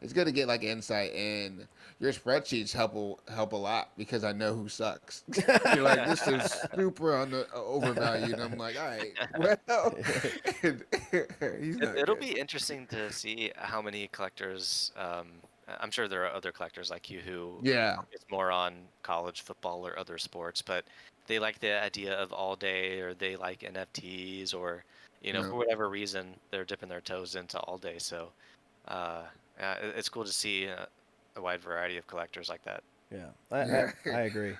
It's good to get like insight, and your spreadsheets help a lot because I know who sucks. You're like, this is super overvalued. And I'm like, all right, well, he's not It'll good. be interesting to see how many collectors. I'm sure there are other collectors like you who Yeah, focus more on college football or other sports, but they like the idea of all day, or they like NFTs, or yeah, for whatever reason they're dipping their toes into all day. So, uh, yeah, it's cool to see a wide variety of collectors like that. Yeah, yeah. I agree.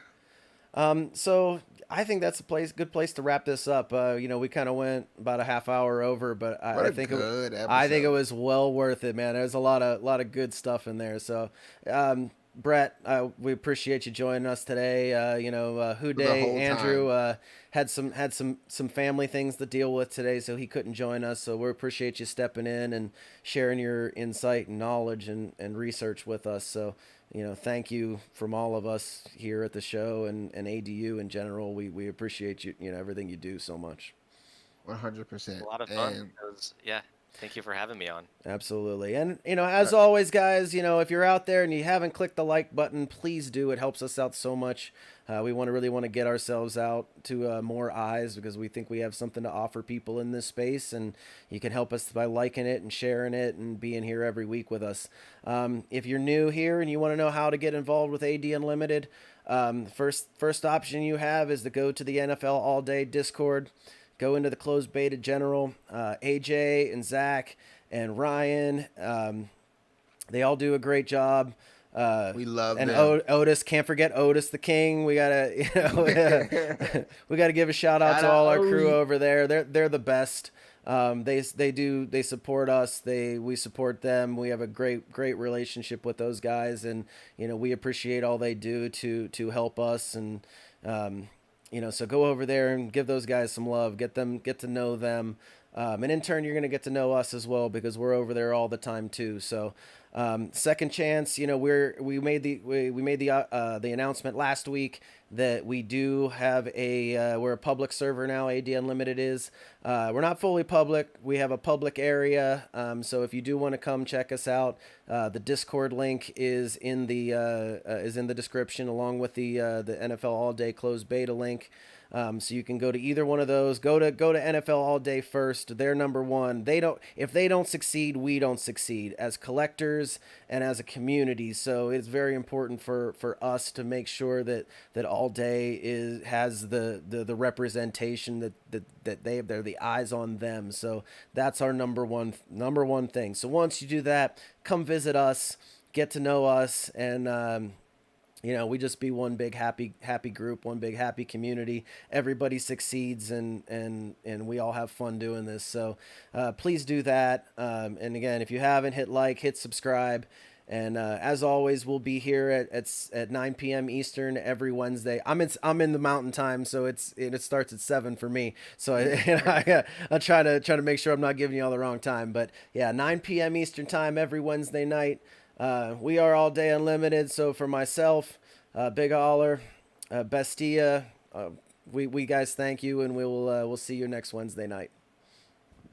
So I think that's a good place to wrap this up. We kind of went about a half hour over, but What I a think good I think it episode. was well worth it, man. There's a lot of good stuff in there. So, Brett, we appreciate you joining us today. Who For the Day whole Andrew time. had some family things to deal with today, so he couldn't join us. So we appreciate you stepping in and sharing your insight and knowledge and research with us. So thank you from all of us here at the show and ADU in general. We appreciate you, everything you do so much. A 100%. lot of fun. And Yeah, thank you for having me on. Absolutely. And, as uh, always, guys, if you're out there and you haven't clicked the like button, please do. It helps us out so much. We really want to get ourselves out to more eyes because we think we have something to offer people in this space. And you can help us by liking it and sharing it and being here every week with us. If you're new here and you want to know how to get involved with AD Unlimited, first option you have is to go to the NFL All Day Discord. Go into the closed beta general. AJ and Zach and Ryan, they all do a great job. we love And them. Otis, can't forget Otis the King. We gotta, we gotta give a shout out Shout to out all our crew Odie. over there. They're the best. They support us. We support them. We have a great relationship with those guys, and we appreciate all they do to help us and. So go over there and give those guys some love. Get to know them, and in turn, you're gonna get to know us as well because we're over there all the time too. So, second chance. We made the announcement last week that we do have we're a public server now. AD Unlimited is. We're not fully public. We have a public area. So if you do want to come check us out, the Discord link is in the description, along with the NFL All Day closed beta link. So you can go to either one of those. Go to NFL All Day first. They're number one. If they don't succeed, we don't succeed as collectors and as a community. So it's very important for us to make sure that All Day has the representation that they're the eyes on them. So that's our number one thing. So once you do that, come visit us, get to know us, and we just be one big happy group, one big happy community. Everybody succeeds, and we all have fun doing this. So please do that. And again, if you haven't, hit subscribe. And as always, we'll be here at 9 p.m. Eastern every Wednesday. I'm in the Mountain Time, so it starts at 7 for me. So I try to make sure I'm not giving you all the wrong time. But yeah, 9 p.m. Eastern Time every Wednesday night. We are All Day Unlimited. So for myself, Big Holler, Bestea, we guys thank you, and we'll see you next Wednesday night.